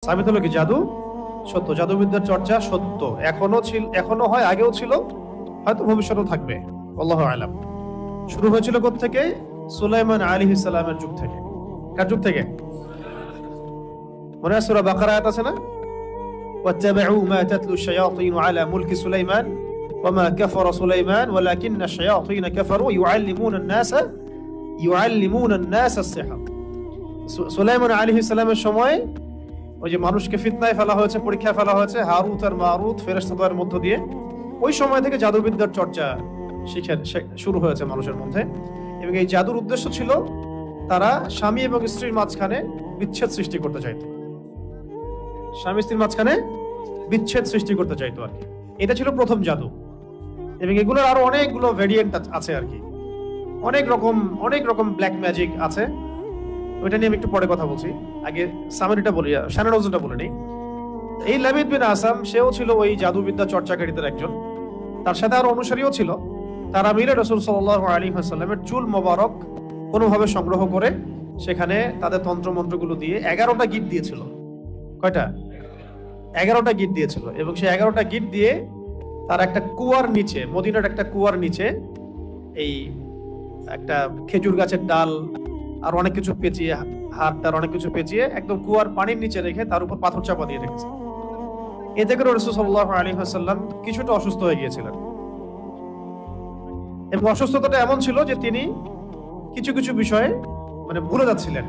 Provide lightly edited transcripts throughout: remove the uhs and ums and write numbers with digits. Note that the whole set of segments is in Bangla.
সাবিত হলো কি জাদু সত্য, জাদুবিদ্যার চর্চা সত্য, এখনো হয়, আগেও ছিল, হয়তো ভবিষ্যতেও থাকবে, আল্লাহু আ'লাম। শুরু হয়েছিল কোত্থেকে? সুলাইমান আলাইহিস সালামের যুগ থেকে। কার যুগ থেকে? মনে আছে সূরা বাকারা আয়াত আছে না? ওয়াত্তাবিউ মা তাতলু আশ-শায়াতিন আলা মুলকি সুলাইমান ওয়া মা কাফারা সুলাইমান ওয়ালাকিন্না আশ-শায়াতিন কাফারু ইউআল্লিমুনা আন-নাস আস-সিহর। সুলাইমান আলাইহিস সালামের সময় ওই যে মানুষকে ফিতনায় ফেলা হয়েছে, পরীক্ষায় ফেলা হয়েছে হারুত আর মারুত ফেরেশতাদের মধ্য দিয়ে, ওই সময় থেকে জাদুবিদ্যার চর্চা শুরু হয়েছে মানুষের মধ্যে। এবং এই জাদুর উদ্দেশ্য ছিল তারা স্বামী এবং স্ত্রীর মাঝখানে বিচ্ছেদ সৃষ্টি করতে চাইতো, স্বামী স্ত্রীর মাঝখানে বিচ্ছেদ সৃষ্টি করতে চাইতো আর কি। এটা ছিল প্রথম জাদু। এবং এগুলোর আরো অনেকগুলো ভেরিয়েন্ট আছে আর কি, অনেক রকম ব্ল্যাক ম্যাজিক আছে। ওইটা নিয়ে আমি একটু পরে কথা বলছি, আগে সামারিটা বলি, শানানজনটা বলে নেই। এই লাবিদ বিন আসাম সেও ছিল ওই জাদুবিদ্যা চর্চাকারীদের একজন, তার সাথে আরো অনুসারীও ছিল। তারা মিলে রাসূল সাল্লাল্লাহু আলাইহি ওয়াসাল্লামের চুল মোবারক কোনোভাবে সংগ্রহ করে সেখানে তাদের তন্ত্রমন্ত্রগুলো দিয়ে 11টা গিট দিয়েছিল। কয়টা? 11টা গিট দিয়েছিল। এবং সেই 11টা গিট দিয়ে তার একটা কুয়ার নিচে, মদিনার একটা কুয়ার নিচে এই একটা খেজুর গাছের ডাল আর অনেক কিছু পেঁচিয়ে, হাড়টার অনেক কিছু পেঁচিয়ে একদম কুয়ার পানির নিচে রেখে তার উপর পাথর চাপা দিয়ে রেখেছে। এতে করে রাসূল সাল্লাল্লাহু আলাইহি ওয়াসাল্লাম কিছুটা অসুস্থ হয়ে গিয়েছিলেন। এবং অসুস্থতাটা এমন ছিল যে তিনি কিছু কিছু বিষয়ে মানে ভুলে যাচ্ছিলেন।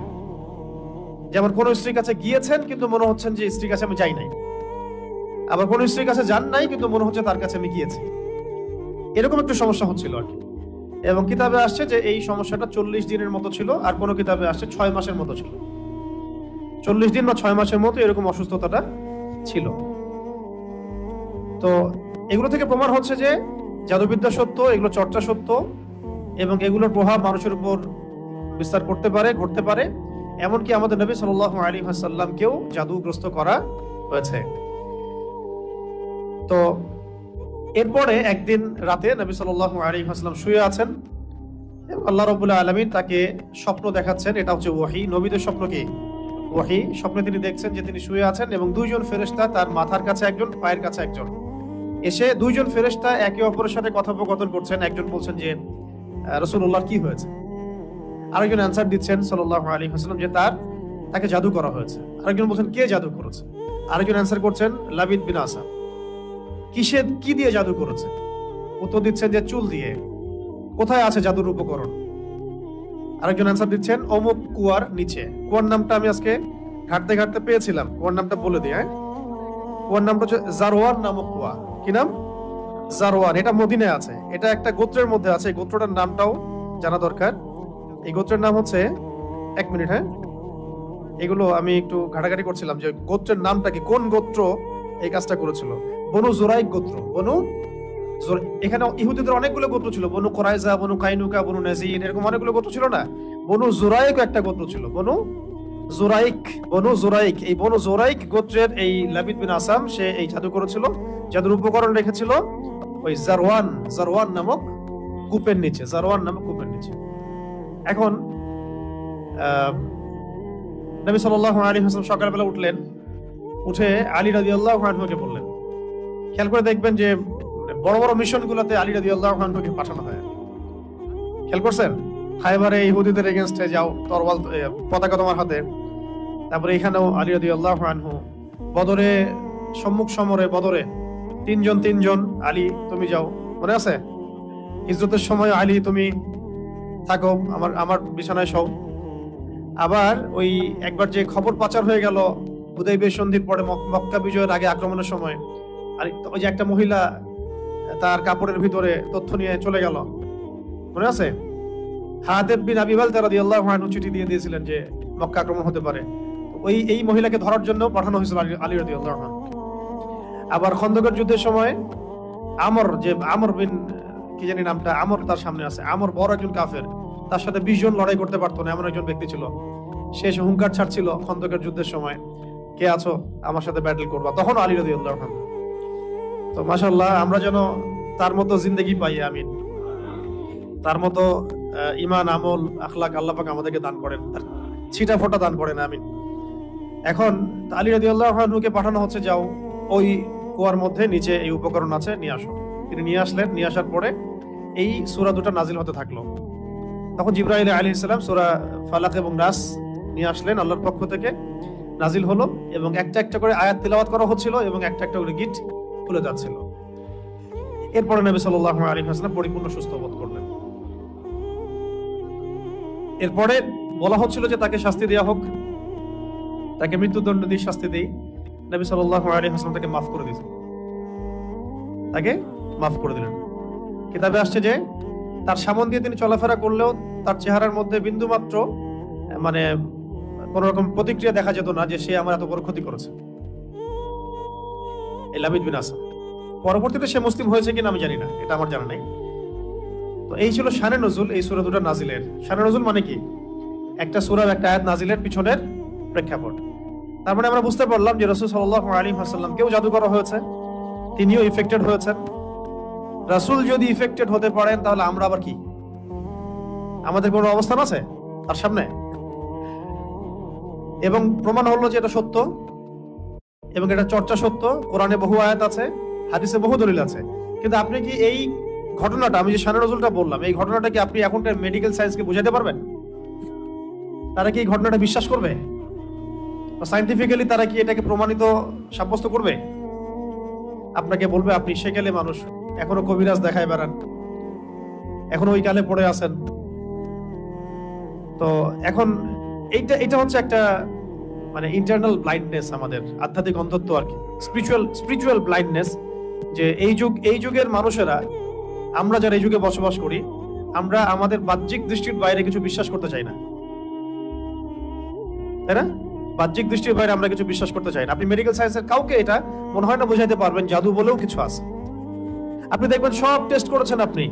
যেমন কোন স্ত্রীর কাছে গিয়েছেন কিন্তু মনে হচ্ছেন যে স্ত্রীর কাছে আমি যাই নাই, আবার কোন স্ত্রীর কাছে যান নাই কিন্তু মনে হচ্ছে তার কাছে আমি গিয়েছি। এরকম একটু সমস্যা হচ্ছিল আর কি। এবং কিতাবে আসছে যে এই সমস্যাটা 40 দিনের মতো ছিল, আর কোন কিতাবে আসছে 6 মাসের মতো ছিল। 40 দিন বা 6 মাসের মতো এরকম অসুস্থতাটা ছিল। তো এগুলো থেকে প্রমাণ হচ্ছে যে জাদুবিদ্যা সত্য, এগুলো চর্চা সত্য, এবং এগুলোর প্রভাব মানুষের উপর বিস্তার করতে পারে, ঘটতে পারে। এমনকি আমাদের নবী সাল্লাল্লাহু আলাইহি ওয়াসাল্লামকেও জাদুগ্রস্ত করা হয়েছে। তো এরপরে একদিন রাতে নবী সাল্লাল্লাহু আলাইহি ওয়াসাল্লাম শুয়ে আছেন এবং আল্লাহ রাব্বুল আলামিন তাকে স্বপ্ন দেখাচ্ছেন। এটা হচ্ছে ওহী, নবীদের স্বপ্ন কি? ওহী। স্বপ্নে তিনি দেখছেন যে তিনি শুয়ে আছেন এবং দুইজন ফেরেশতা, তার মাথার কাছে একজন, পায়ের কাছে একজন, এসে দুইজন ফেরেশতা একে অপরের সাথে কথোপকথন করছেন। একজন বলছেন যে রাসূলুল্লাহ কি হয়েছে, আরেকজন অ্যানসার দিচ্ছেন সাল্লাল্লাহু আলাইহি ওয়াসাল্লাম যে তাকে জাদু করা হয়েছে। আরেকজন বলছেন কে জাদু করেছে, আরেকজন অ্যানসার করছেন লাবিদ বিন আসাম। কি দিয়ে জাদু করেছে? উত্তর দিচ্ছেন যে চুল দিয়ে। কোথায় আছে জাদুর উপকরণ? আরেকজন অ্যানসার দিচ্ছেন অমুক কুয়ার নিচে। কুয়ার নামটা আমি আজকে ঘাটতে ঘাটতে পেয়েছিলাম, কুয়ার নামটা বলে দিই। কুয়ার নামটা হচ্ছে জারওয়ান নামক কুয়া। কি নাম? জারওয়ান। এটা মদিনায় আছে, এটা একটা গোত্রের মধ্যে আছে। এই গোত্রটার নামটাও জানা দরকার। এই গোত্রের নাম হচ্ছে, এক মিনিট, এগুলো আমি একটু ঘাটাঘাটি করছিলাম যে গোত্রের নামটা কি, কোন গোত্র এই কাজটা করেছিল। বনু জুরাইক গোত্র। এখানে ইহুদিদের অনেকগুলো গোত্র ছিল, বনু কুরাইজা, বনু কাইনুকা, বনু নাজির, এরকম অনেকগুলো গোত্র ছিল না? বনু জুরাইক একটা গোত্র ছিল, বনু জুরাইক। এই বনু জুরাইক গোত্রের এই লাবিদ বিন আসাম, সে এই জাদু করেছিল। জাদুর উপকরণ রেখেছিল ওই জারওয়ান নামক কূপের নিচে। এখন নবী সাল্লাল্লাহু আলাইহি ওয়াসাল্লাম সকালবেলা উঠলেন, উঠে আলী রাদিয়াল্লাহু আনহুকে বললেন। খেয়াল করে দেখবেন যে বড় বড় মিশন গুলোতে আলী রাদিয়াল্লাহু আনহুকে পাঠানো হয়। খেয়াল করছেন? খায়বারে ইহুদিদের এগেইনস্টে যাও, তরবাল পতাকা তোমার হাতে। তারপরে এখানেও আলী রাদিয়াল্লাহু আনহু বদরে, সম্মুখ সমরে বদরে তিনজন আলী তুমি যাও, মনে আছে? হিজরতের সময় আলী তুমি থাকো, আমার বিছানায় শও। আবার ওই একবার যে খবর পাচার হয়ে গেল হুদাইবিয়া সন্ধির পরে, মক্কা বিজয়ের আগে আক্রমণের সময়, আর ওই যে একটা মহিলা তার কাপড়ের ভিতরে তথ্য নিয়ে চলে গেল, মনে আছে? হাতেব বিন আবি বালতা রাদিয়াল্লাহু আনহু চিঠি দিয়ে দিয়েছিলেন যে মক্কা আক্রমণ হতে পারে। এই মহিলাকে ধরার জন্য পাঠানো হয়েছিল আলী রাদিয়াল্লাহু আনহু। আবার খন্দকের যুদ্ধের সময় আমর বিন কি জানি নামটা, আমর তার সামনে আছে। আমর বড় একজন কাফের, তার সাথে 20 জন লড়াই করতে পারতো না এমন একজন ব্যক্তি ছিল। সে হুঙ্কার ছাড়ছিল খন্দকের যুদ্ধের সময়, কে আছো আমার সাথে ব্যাটল করবা, তখন আলী রাদিয়াল্লাহু আনহু। তো মাশাআল্লাহ, আমরা যেন তার মতো জিন্দেগি পাই, আমিন। তার মতো ঈমান, আমল, আখলাক আল্লাহ পাক আমাদেরকে দান করেন, তার ছিটা ফোটা দান করেন, আমিন। এখন আলী রাদিয়াল্লাহু আনহুকে পাঠানো হচ্ছে, যাও ওই কুয়ার মধ্যে নিচে এই উপকরণ আছে, নিয়ে আসো। তিনি নিয়ে আসলেন। নিয়ে আসার পরে এই সূরা দুটো নাজিল হতে থাকলো। তখন জিবরাইল আলাইহিস সালাম সূরা ফালাক এবং নাস নিয়ে আসলেন আল্লাহর পক্ষ থেকে, নাজিল হলো এবং একটা একটা করে আয়াত তিলাওয়াত করা হচ্ছিল এবং একটা একটা করে গিট খুলে যাচ্ছিল। এরপরে নবী সাল্লাল্লাহু আলাইহি ওয়াসাল্লাম পরিপূর্ণ সুস্থ বোধ করলেন। এরপরে বলা হচ্ছিল যে তাকে শাস্তি দেওয়া হোক, তাকে মৃত্যুদণ্ড দিয়ে শাস্তি দেই। নবী সাল্লাল্লাহু আলাইহি ওয়াসাল্লাম তাকে মাফ করে দিয়েছেন, তাকে মাফ করে দিলেন। কিতাবে আসছে যে তার সামন দিয়ে তিনি চলাফেরা করলেও তার চেহারার মধ্যে বিন্দু মাত্র মানে কোন রকম প্রতিক্রিয়া দেখা যেত না যে সে আমার এত বড় ক্ষতি করেছে। এই লাবিদ বিন আসাম পরবর্তীতে সে মুসলিম হয়েছে কিনা আমি জানি না, এটা আমার জানা নাই। তো এই ছিল শানে নজুল এই সূরা দুটো নাজিলের। শানে নজুল মানে কি? একটা সূরার একটা আয়াত নাজিলের পিছনের প্রেক্ষাপট। তার মানে আমরা বুঝতে পারলাম যে রাসূল সাল্লাল্লাহু আলাইহি ওয়াসাল্লামকেও জাদু করা হয়েছে, তিনিও ইফেক্টেড হয়েছেন। রাসূল যদি ইফেক্টেড হতে পারেন তাহলে আমরা আবার কি? আমাদের কোনো অবস্থান আছে তার সামনে? এবং প্রমাণ হলো যে এটা সত্য এবং এটা চর্চা সত্য। কোরআনে বহু আয়াত আছে, হাদিসে বহু দলিল আছে। কিন্তু আপনি কি এই ঘটনাটা, আমি যে শানে নজুলটা বললাম, এই ঘটনাটা কি আপনি এখনকার মেডিকেল সায়েন্সকে বুঝাতে পারবেন? তারা কি এই ঘটনাটা বিশ্বাস করবে? সায়েন্টিফিক্যালি তারা কি এটাকে প্রমাণিত সাব্যস্ত করবে? আপনাকে বলবে আপনি সেকেলে মানুষ, এখনো কবিরাজ দেখায় বেড়ান, এখনো ওই কালে পড়ে আছেন। তো এখন এটা হচ্ছে একটা মানে ইন্টারনাল ব্লাইন্ডনেস, আমাদের আধ্যাত্মিক অন্ধত্ব আর কি, স্পিরিচুয়াল ব্লাইন্ডনেস। যে এই যুগের মানুষেরা, আমরা যারা এই যুগে বসবাস করি, আমরা আমাদের বাহ্যিক দৃষ্টির বাইরে কিছু বিশ্বাস করতে চাই না, তাই না? বাহ্যিক দৃষ্টির বাইরে আমরা কিছু বিশ্বাস করতে চাই না। আপনি মেডিকেল সায়েন্সের কাউকে এটা মনে হয় না বোঝাইতে পারবেন জাদু বলেও কিছু আছে। আপনি দেখবেন সব টেস্ট করেছেন, আপনি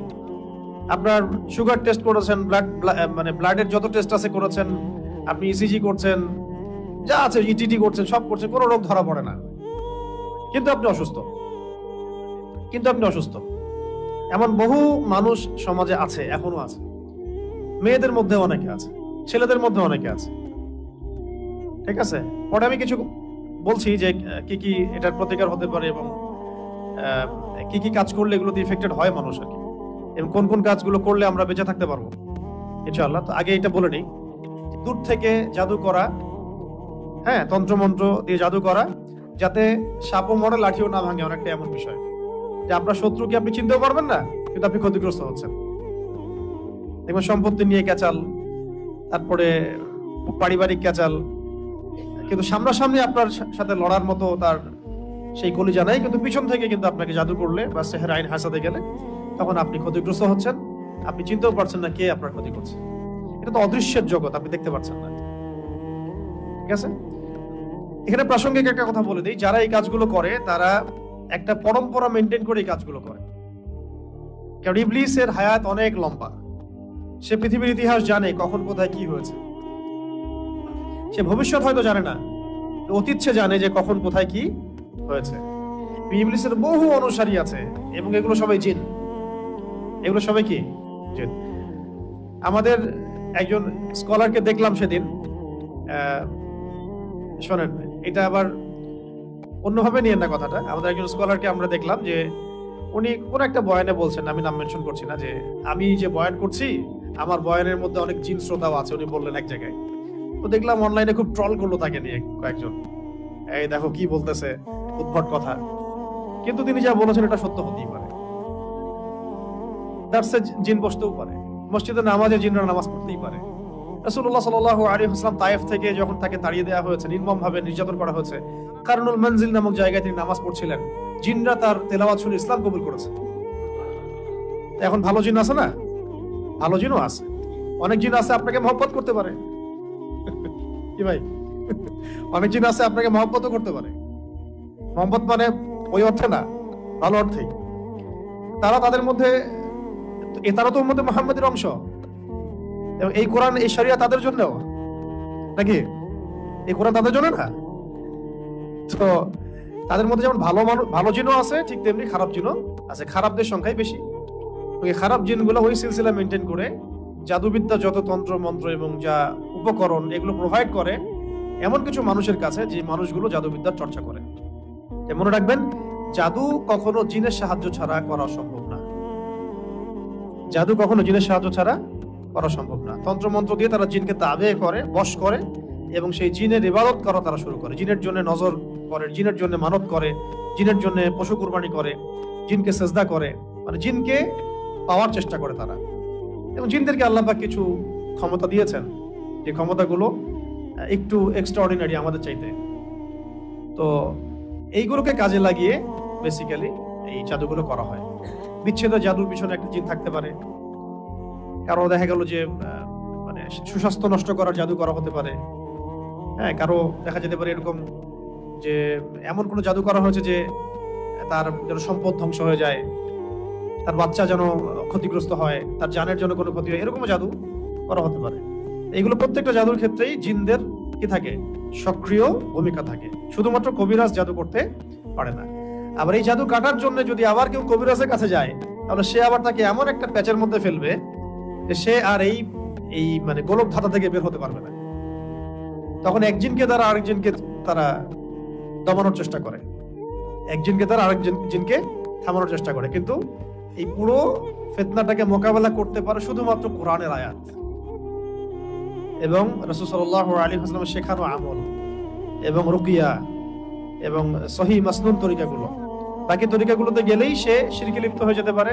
আপনার সুগার টেস্ট করেছেন, মানে ব্লাডের যত টেস্ট আছে করেছেন, আপনি ইসিজি করছেন, যা আছে ইটিটি করছেন, সব করছেন, কোনো রোগ ধরা পড়ে না, কিন্তু আপনি অসুস্থ। এমন বহু মানুষ সমাজে আছে, এখনো আছে। মেয়েদের মধ্যে অনেকে আছে, ছেলেদের মধ্যে অনেকে আছে, ঠিক আছে? পরে আমি কিছু বলছি যে কি কি এটার প্রতিকার হতে পারে এবং কি কি কাজ করলে এগুলোতে ইফেক্টেড হয় মানুষ আর কি, এবং কোন কোন কাজগুলো করলে আমরা বেঁচে থাকতে পারবো ইনশাআল্লাহ। তো আগে এটা বলে নিই, দূর থেকে জাদু করা, হ্যাঁ, তন্ত্রমন্ত্র দিয়ে জাদু করা যাতে সাপও মরে লাঠিও না ভাঙে, অনেকটা এমন বিষয় যে আপনার শত্রুকে আপনি চিনতেও পারবেন না, কিন্তু আপনি ক্ষতিগ্রস্ত হচ্ছেন। দেখবেন সম্পত্তি নিয়ে ক্যাচাল, তারপরে পারিবারিক ক্যাচাল, কিন্তু সামনাসামনি আপনার সাথে লড়ার মতো তার সেই কলিজা নাই, কিন্তু পিছন থেকে কিন্তু আপনাকে জাদু করলে বা সেহের আইন হাসাতে গেলে তখন আপনি ক্ষতিগ্রস্ত হচ্ছেন, আপনি চিনতেও পারছেন না কে আপনার ক্ষতি করছে। এটা তো অদৃশ্যের জগৎ, আপনি দেখতে পাচ্ছেন না, ঠিক আছে? এখানে প্রাসঙ্গিক একটা কথা বলে দিই, যারা এই কাজগুলো করে তারা একটা পরম্পরা মেনটেন করে এই কাজগুলো করে। কারণ ইবলিসের হায়াত অনেক লম্বা, সে পৃথিবীর ইতিহাস জানে কখন কোথায় কি হয়েছে। সে ভবিষ্যৎ হয়তো জানে না, অতীত সে জানে যে কখন কোথায় কি হয়েছে। ইবলিসের বহু অনুসারী আছে এবং এগুলো সবাই জিন, এগুলো সবাই কি জিন। আমাদের একজন স্কলারকে দেখলাম সেদিন, শোনেন এটা আবার অন্যভাবে নিয়েন না কথাটা। আমাদের একজন স্কলারকে আমরা দেখলাম যে উনি কোন একটা বয়ানে বলছেন, আমি নাম মেনশন করছি না, যে আমি যে বয়ান করছি আমার বয়ানের মধ্যে অনেক জিন শ্রোতাও আছে, উনি বললেন এক জায়গায়। তো দেখলাম অনলাইনে খুব ট্রল করলো তাকে নিয়ে কয়েকজন, এই দেখো কি বলতেছে, উদ্ভট কথা। কিন্তু তিনি যা বলেছেন এটা সত্য হতেই পারে, দার্সে জিন বসতেও পারে, মসজিদে নামাজে জিনরা নামাজ পড়তেই পারে। রাসূলুল্লাহ সাল্লাল্লাহু আলাইহি ওয়াসাল্লাম তায়েফ থেকে যখন তাকে তাড়িয়ে দেওয়া হয়েছে, নির্মমভাবে নির্যাতন করা হয়েছে, কারনুল মঞ্জিল নামক জায়গায় তিনি নামাজ পড়ছিলেন, জিনরা তার তেলাওয়াত শুনে ইসলাম কবুল করেছে। এখন ভালো জিন আছে না? ভালো জিনও আছে, অনেক জিন আছে আপনাকে মহব্বত করতে পারে, কি ভাই? অনেক জিন আছে আপনাকে মহব্বতও করতে পারে। মহব্বত মানে ওই অর্থে না, ভালো অর্থেই। তারা তাদের মধ্যে, তারা তো উম্মতে মুহাম্মাদের অংশ, এবং এই কোরআন এই শরিয়া তাদের জন্য নাকি? এই কোরআন তাদের জন্য না? তো তাদের মধ্যে যেমন ভালো জিনও আছে, ঠিক তেমনি খারাপ জিনও আছে। খারাপদের সংখ্যাই বেশি। ওই খারাপ জিনগুলো ওই সিলসিলা মেনটেন করে জাদুবিদ্যা, যত তন্ত্র মন্ত্র এবং যা উপকরণ এগুলো প্রোভাইড করে, এমন কিছু মানুষের কাছে যে মানুষগুলো জাদুবিদ্যার চর্চা করে। মনে রাখবেন, জাদু কখনো জিনের সাহায্য ছাড়া করা সম্ভব না। জাদু কখনো জিনের সাহায্য ছাড়া করা সম্ভব না। তন্ত্রমন্ত্র দিয়ে তারা জিনকে তাবে করে, বশ করে, এবং সেই জিনের ইবাদত করা তারা শুরু করে। জিনের জন্য নজর করে, জিনের জন্য মানত করে, জিনের জন্য পশু কুরবানি করে, জিনকে সেজদা করে, মানে জিনকে পাওয়ার চেষ্টা করে তারা। এবং জিনদেরকে আল্লাহ পাক কিছু ক্ষমতা দিয়েছেন, যে ক্ষমতাগুলো একটু এক্সট্রাঅর্ডিনারি আমাদের চাইতে। তো এইগুলোকে কাজে লাগিয়ে বেসিক্যালি এই জাদুগুলো করা হয়। বিচ্ছেদ জাদুর পিছনে একটা জিন থাকতে পারে, কারো দেখা গেল যে মানে সুস্বাস্থ্য নষ্ট করার জাদু করা হতে পারে। হ্যাঁ, কারো দেখা যেতে পারে এরকম যে এমন কোনো জাদু করা হয়েছে যে তার যেন সম্পদ ধ্বংস হয়ে যায়, তার বাচ্চা যেন ক্ষতিগ্রস্ত হয়, তার জানের জন্য কোনো ক্ষতি হয়, এরকম জাদু করা হতে পারে। এইগুলো প্রত্যেকটা জাদুর ক্ষেত্রেই জিনদের কি থাকে, সক্রিয় ভূমিকা থাকে। শুধুমাত্র কবিরাজ জাদু করতে পারে না। আবার এই জাদু কাটার জন্য যদি আবার কেউ কবিরাজের কাছে যায়, তাহলে সে আবার তাকে এমন একটা প্যাচের মধ্যে ফেলবে যে সে আর এই মানে গোলক ধাঁধা থেকে বের হতে পারবে না। তখন একজনকে দ্বারা আরেকজনকে তারা দমানোর চেষ্টা করে, একজনকে দ্বারা আরেকজন জিনকে থামানোর চেষ্টা করে। কিন্তু এই পুরো ফিতনাটাকে মোকাবেলা করতে পারে শুধুমাত্র কোরআনের আয়াত এবং রাসূল সাল্লাল্লাহু আলাইহি ওয়াসাল্লামের শেখানো আমল এবং রুকিয়া এবং সহিহ মাসনুন তরিকাগুলো। বাকি তরিকাগুলোতে গেলেই সে শিরকে লিপ্ত হয়ে যেতে পারে,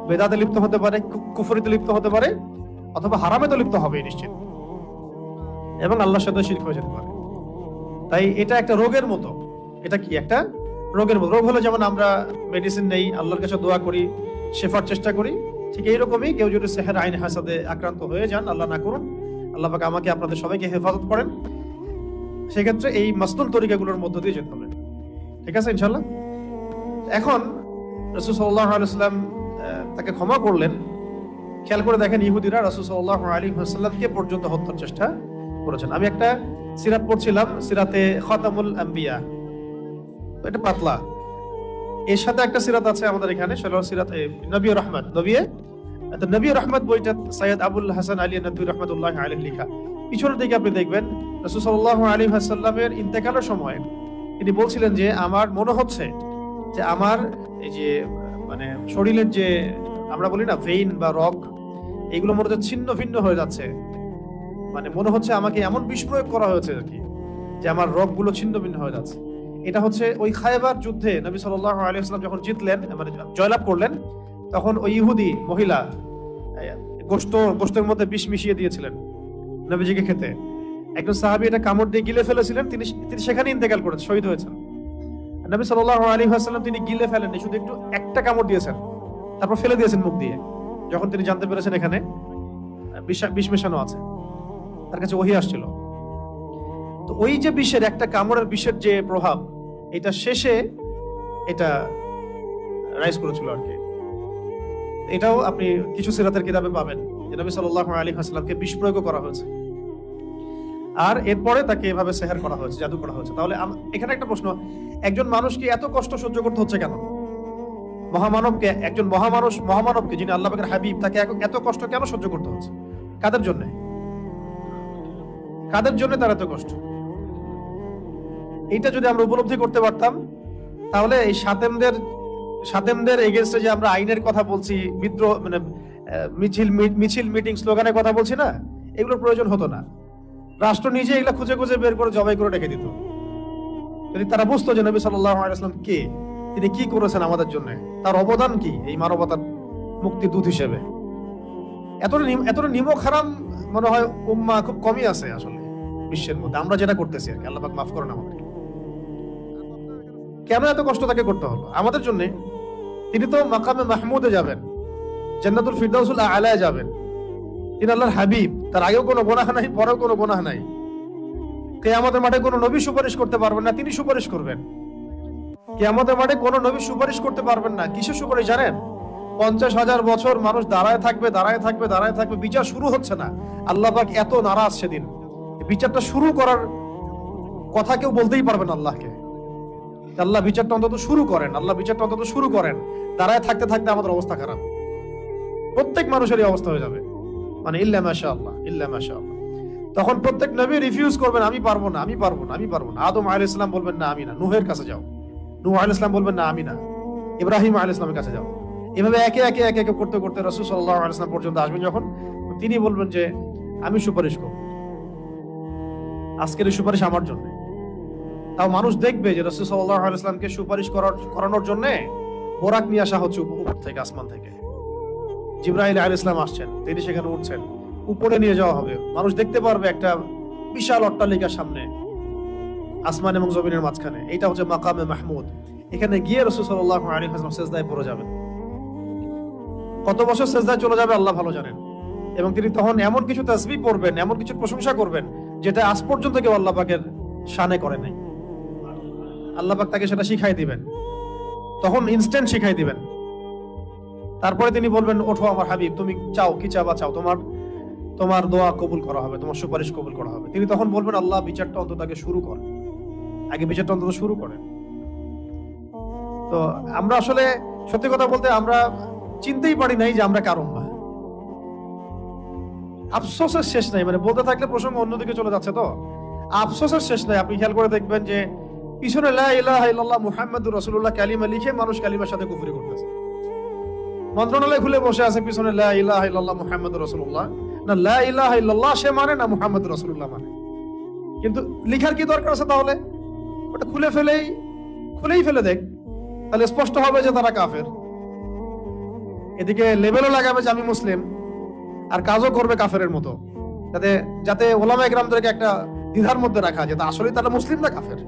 বেদাতে লিপ্ত হতে পারে, কুফরিতে লিপ্ত হতে পারে, অথবা হারামেতে লিপ্ত হবে নিশ্চিত, এবং আল্লাহর সাথে শিরক হয়ে যেতে পারে। তাই এটা একটা রোগের মতো। এটা কি একটা রোগের মতো। রোগ হলে যেমন আমরা মেডিসিন নেই, আল্লাহর কাছে দোয়া করি, শেফার চেষ্টা করি, ঠিক এইরকমই কেউ যদি সেহের আইন হাসাদে আক্রান্ত হয়ে যান, আল্লাহ না করুন, আল্লাহ পাক আমাকে আপনাদের সবাইকে হেফাজত করেন, সেক্ষেত্রে এই মাসনুন তরিকাগুলোর মধ্য দিয়ে যেতে হবে। ঠিক আছে ইনশাআল্লাহ। এখন রাসূল সাল্লাল্লাহু আলাইহি ওয়াসাল্লাম তাকে ক্ষমা করলেন। খেয়াল করে দেখেন, ইহুদিরা রাসূল সাল্লাল্লাহু আলাইহি ওয়াসাল্লামকে পর্যন্ত হত্যার চেষ্টা করেছেন। আমি একটা সিরাত পড়ছিলাম, সিরাতে খাতামুল আম্বিয়া, এটা পাতলা, এর সাথে একটা সিরাত আছে আমাদের এখানে, সেটা সিরাত নবী রহমত, নবী রহমত বইটা সৈয়দ আবুল হাসান আলী নদভী রহমতুল্লাহ আলাইহি লেখা। পিছনের দিকে আপনি দেখবেন রাসূল সাল্লাল্লাহু আলাইহি ওয়াসাল্লামের ইন্তেকালের সময় তিনি বলছিলেন যে আমার মনে হচ্ছে যে আমার এই যে মানে শরীরের যে আমরা বলি না ভেইন বা রগ, এগুলো মনে হচ্ছে ছিন্ন ভিন্ন হয়ে যাচ্ছে। মানে মনে হচ্ছে আমাকে এমন বিষ প্রয়োগ করা হয়েছে আর কি, যে আমার রগগুলো ছিন্ন ভিন্ন হয়ে যাচ্ছে। এটা হচ্ছে ওই খায়বার যুদ্ধে নবী সাল্লাল্লাহু আলাইহি ওয়াসাল্লাম যখন জিতলেন, মানে জয়লাভ করলেন, তখন ওই ইহুদি মহিলা গোশতের মধ্যে বিষ মিশিয়ে দিয়েছিলেন নবীজিকে খেতে। একজন সাহাবী এটা কামড় দিয়ে গিলে ফেলেছিলেন, তিনি সেখানে ইন্তেকাল করেছেন, শহীদ হয়েছেন। নবী সাল্লাল্লাহু আলাইহি ওয়াসাল্লাম তিনি গিলে ফেলেননি, শুধু একটু একটা কামড় দিয়েছেন, তারপর ফেলে দিয়েছেন মুখ দিয়ে। যখন তিনি জানতে পেরেছেন এখানে বিষ মেশানো আছে, তার কাছে ওহী আসছিল। তো ওই যে বিষের একটা কামড়ের বিষের যে প্রভাব, এটা শেষে এটা রাইজ করেছিল আর কি। এটাও আপনি কিছু সিরাতের কিতাবে পাবেন যে নবী সাল্লাল্লাহু আলাইহি ওয়াসাল্লামকে বিষ প্রয়োগ করা হয়েছে, আর এরপরে তাকে এভাবে সেহের করা হয়েছে, জাদু করা হয়েছে। তাহলে এখানে একটা প্রশ্ন, একজন মানুষকে এত কষ্ট সহ্য করতে হচ্ছে কেন? মহামানবকে, একজন মহামানবকে যিনি আল্লাহ পাকের হাবিব, তাকে এত কষ্ট কেন সহ্য করতে হচ্ছে? কাদের জন্য? কাদের জন্য তার এত কষ্ট? এইটা যদি আমরা উপলব্ধি করতে পারতাম, তাহলে এই সাতেমদের এগেইনস্টে যে আমরা আইনের কথা বলছি, বিদ্রোহ মানে মিছিল মিটিং স্লোগানের কথা বলছি না, এগুলোর প্রয়োজন হতো না। রাষ্ট্র নিজে এগুলা খুঁজে খুঁজে বের করে জবাই করে রেখে দিত। যদি তারা বুঝতো যে নবী সাল্লাল্লাহু আলাইহি ওয়াসাল্লাম কে, তিনি কি করেছেন আমাদের জন্য, তার অবদান কি এই মানবতার মুক্তির দূত হিসেবে। এতটা নিমক হারাম মনে হয় উম্মাহ খুব কমই আছে আসলে বিশ্বের মধ্যে, আমরা যেটা করতেছি আর কি। আল্লাহ পাক মাফ করেন আমাদেরকে। কেন এত কষ্ট তাকে করতে হলো আমাদের জন্য? তিনি তো মাকামে মাহমুদে যাবেন, জান্নাতুল ফিরদাউসুল আলায় যাবেন, তিনি আল্লাহর হাবিব, তার আগেও কোনো গুনাহ নাই, পরেও কোনো গুনাহ নাই। কিয়ামতের মাঠে কোনো নবী সুপারিশ করতে পারবেন না, তিনি সুপারিশ করবেন। কিয়ামতের মাঠে কোনো নবী সুপারিশ করতে পারবেন না। কিসের সুপারিশ জানেন? 50,000 বছর মানুষ দাঁড়ায় থাকবে, বিচার শুরু হচ্ছে না। আল্লাহ পাক এত নারাজ সেদিন, বিচারটা শুরু করার কথা কেউ বলতেই পারবে না আল্লাহকে। আল্লাহ বিচারটা অন্তত শুরু করেন। দাঁড়ায় থাকতে আমাদের অবস্থা খারাপ, প্রত্যেক মানুষেরই অবস্থা হয়ে যাবে, মানে ইল্লা মাশাআল্লাহ। তখন প্রত্যেক নবী রিফিউজ করবেন, আমি পারবো না, আমি পারবো না, আমি পারবো না। আদম আলাইহিস সালাম বলবেন না আমি না, নূহের কাছে যাও। নূহ আলাইহিস সালাম বলবেন না আমি না, ইব্রাহিম আলাইহিস সালামের কাছে যাও। এভাবে একে একে একে একে করতে করতে রাসূল সাল্লাল্লাহু আলাইহি ওয়াসাল্লাম পর্যন্ত আসবেন যখন, তিনি বলবেন যে আমি সুপারিশ করব, আজকের এই সুপারিশ আমার জন্য। তাও মানুষ দেখবে যে রাসূল সাল্লাল্লাহু আলাইহি ওয়াসাল্লামকে সুপারিশ করানোর জন্য বোরাক নিয়ে আসা হচ্ছে উপর থেকে, আসমান থেকে। জিবরাইল আলাইহিস সালাম আসছেন, তিনি সেখানে উঠছেন, উপরে নিয়ে যাওয়া হবে। মানুষ দেখতে পারবে একটা বিশাল অট্টালিকার সামনে, আসমান এবং জমিনের মাঝখানে। এইটা হচ্ছে মাকামে মাহমুদ। এখানে গিয়ে রাসূল সাল্লাল্লাহু আলাইহি ওয়াসাল্লাম সিজদায় পড়ে যাবেন। কত বছর সিজদায় চলে যাবে আল্লাহ ভালো জানেন। এবং তিনি তখন এমন কিছু তাসবিহ পড়বেন, এমন কিছু প্রশংসা করবেন যেটা আজ পর্যন্ত কেউ আল্লাহ পাকের শানে করে নাই। আল্লাহ পাক তাকে সেটা শিখাই দিবেন, তখন ইনস্ট্যান্ট শিখাই দিবেন। তারপরে তিনি বলবেন, ওঠো আমার হাবিব, তুমি চাও কি চাবা চাও, তোমার দোয়া কবুল করা হবে, তোমার সুপারিশ কবুল করা হবে। তিনি তখন বলবেন, আল্লাহ বিচারটা অন্তত আগে শুরু করেন, আগে বিচারটা অন্তত শুরু করেন। তো আমরা আসলে সত্যি কথা বলতে আমরা চিনতেই পারি নাই যে আমরা কার উম্মাহ। আফসোসের শেষ নাই, মানে বলতে থাকলে প্রসঙ্গ অন্যদিকে চলে যাচ্ছে। তো আফসোসের শেষ নাই। আপনি খেয়াল করে দেখবেন যে পিছনে লা ইলাহা ইল্লাল্লাহ মুহাম্মাদুর রাসূলুল্লাহ কালিমা লিখে মানুষ কালিমার সাথে কুফরি করতেছে। মন্ত্রণালয় খুলে বসে আছে, পিছনে লা ইলাহা ইল্লাল্লাহ মুহাম্মাদুর রাসূলুল্লাহ, না লা ইলাহা ইল্লাল্লাহ সে মানে, না মুহাম্মাদুর রাসূলুল্লাহ মানে। কিন্তু লিখার কি দরকার আছে তাহলে? ওটা খুলেই ফেলে দেখ, তাহলে স্পষ্ট হবে যে তারা কাফের। এদিকে লেবেলও লাগাবে যে আমি মুসলিম, আর কাজও করবে কাফেরের মতো, যাতে ওলামায়ে কেরামদেরকে একটা দ্বিধার মধ্যে রাখা যায় আসলে তারা মুসলিম না কাফের।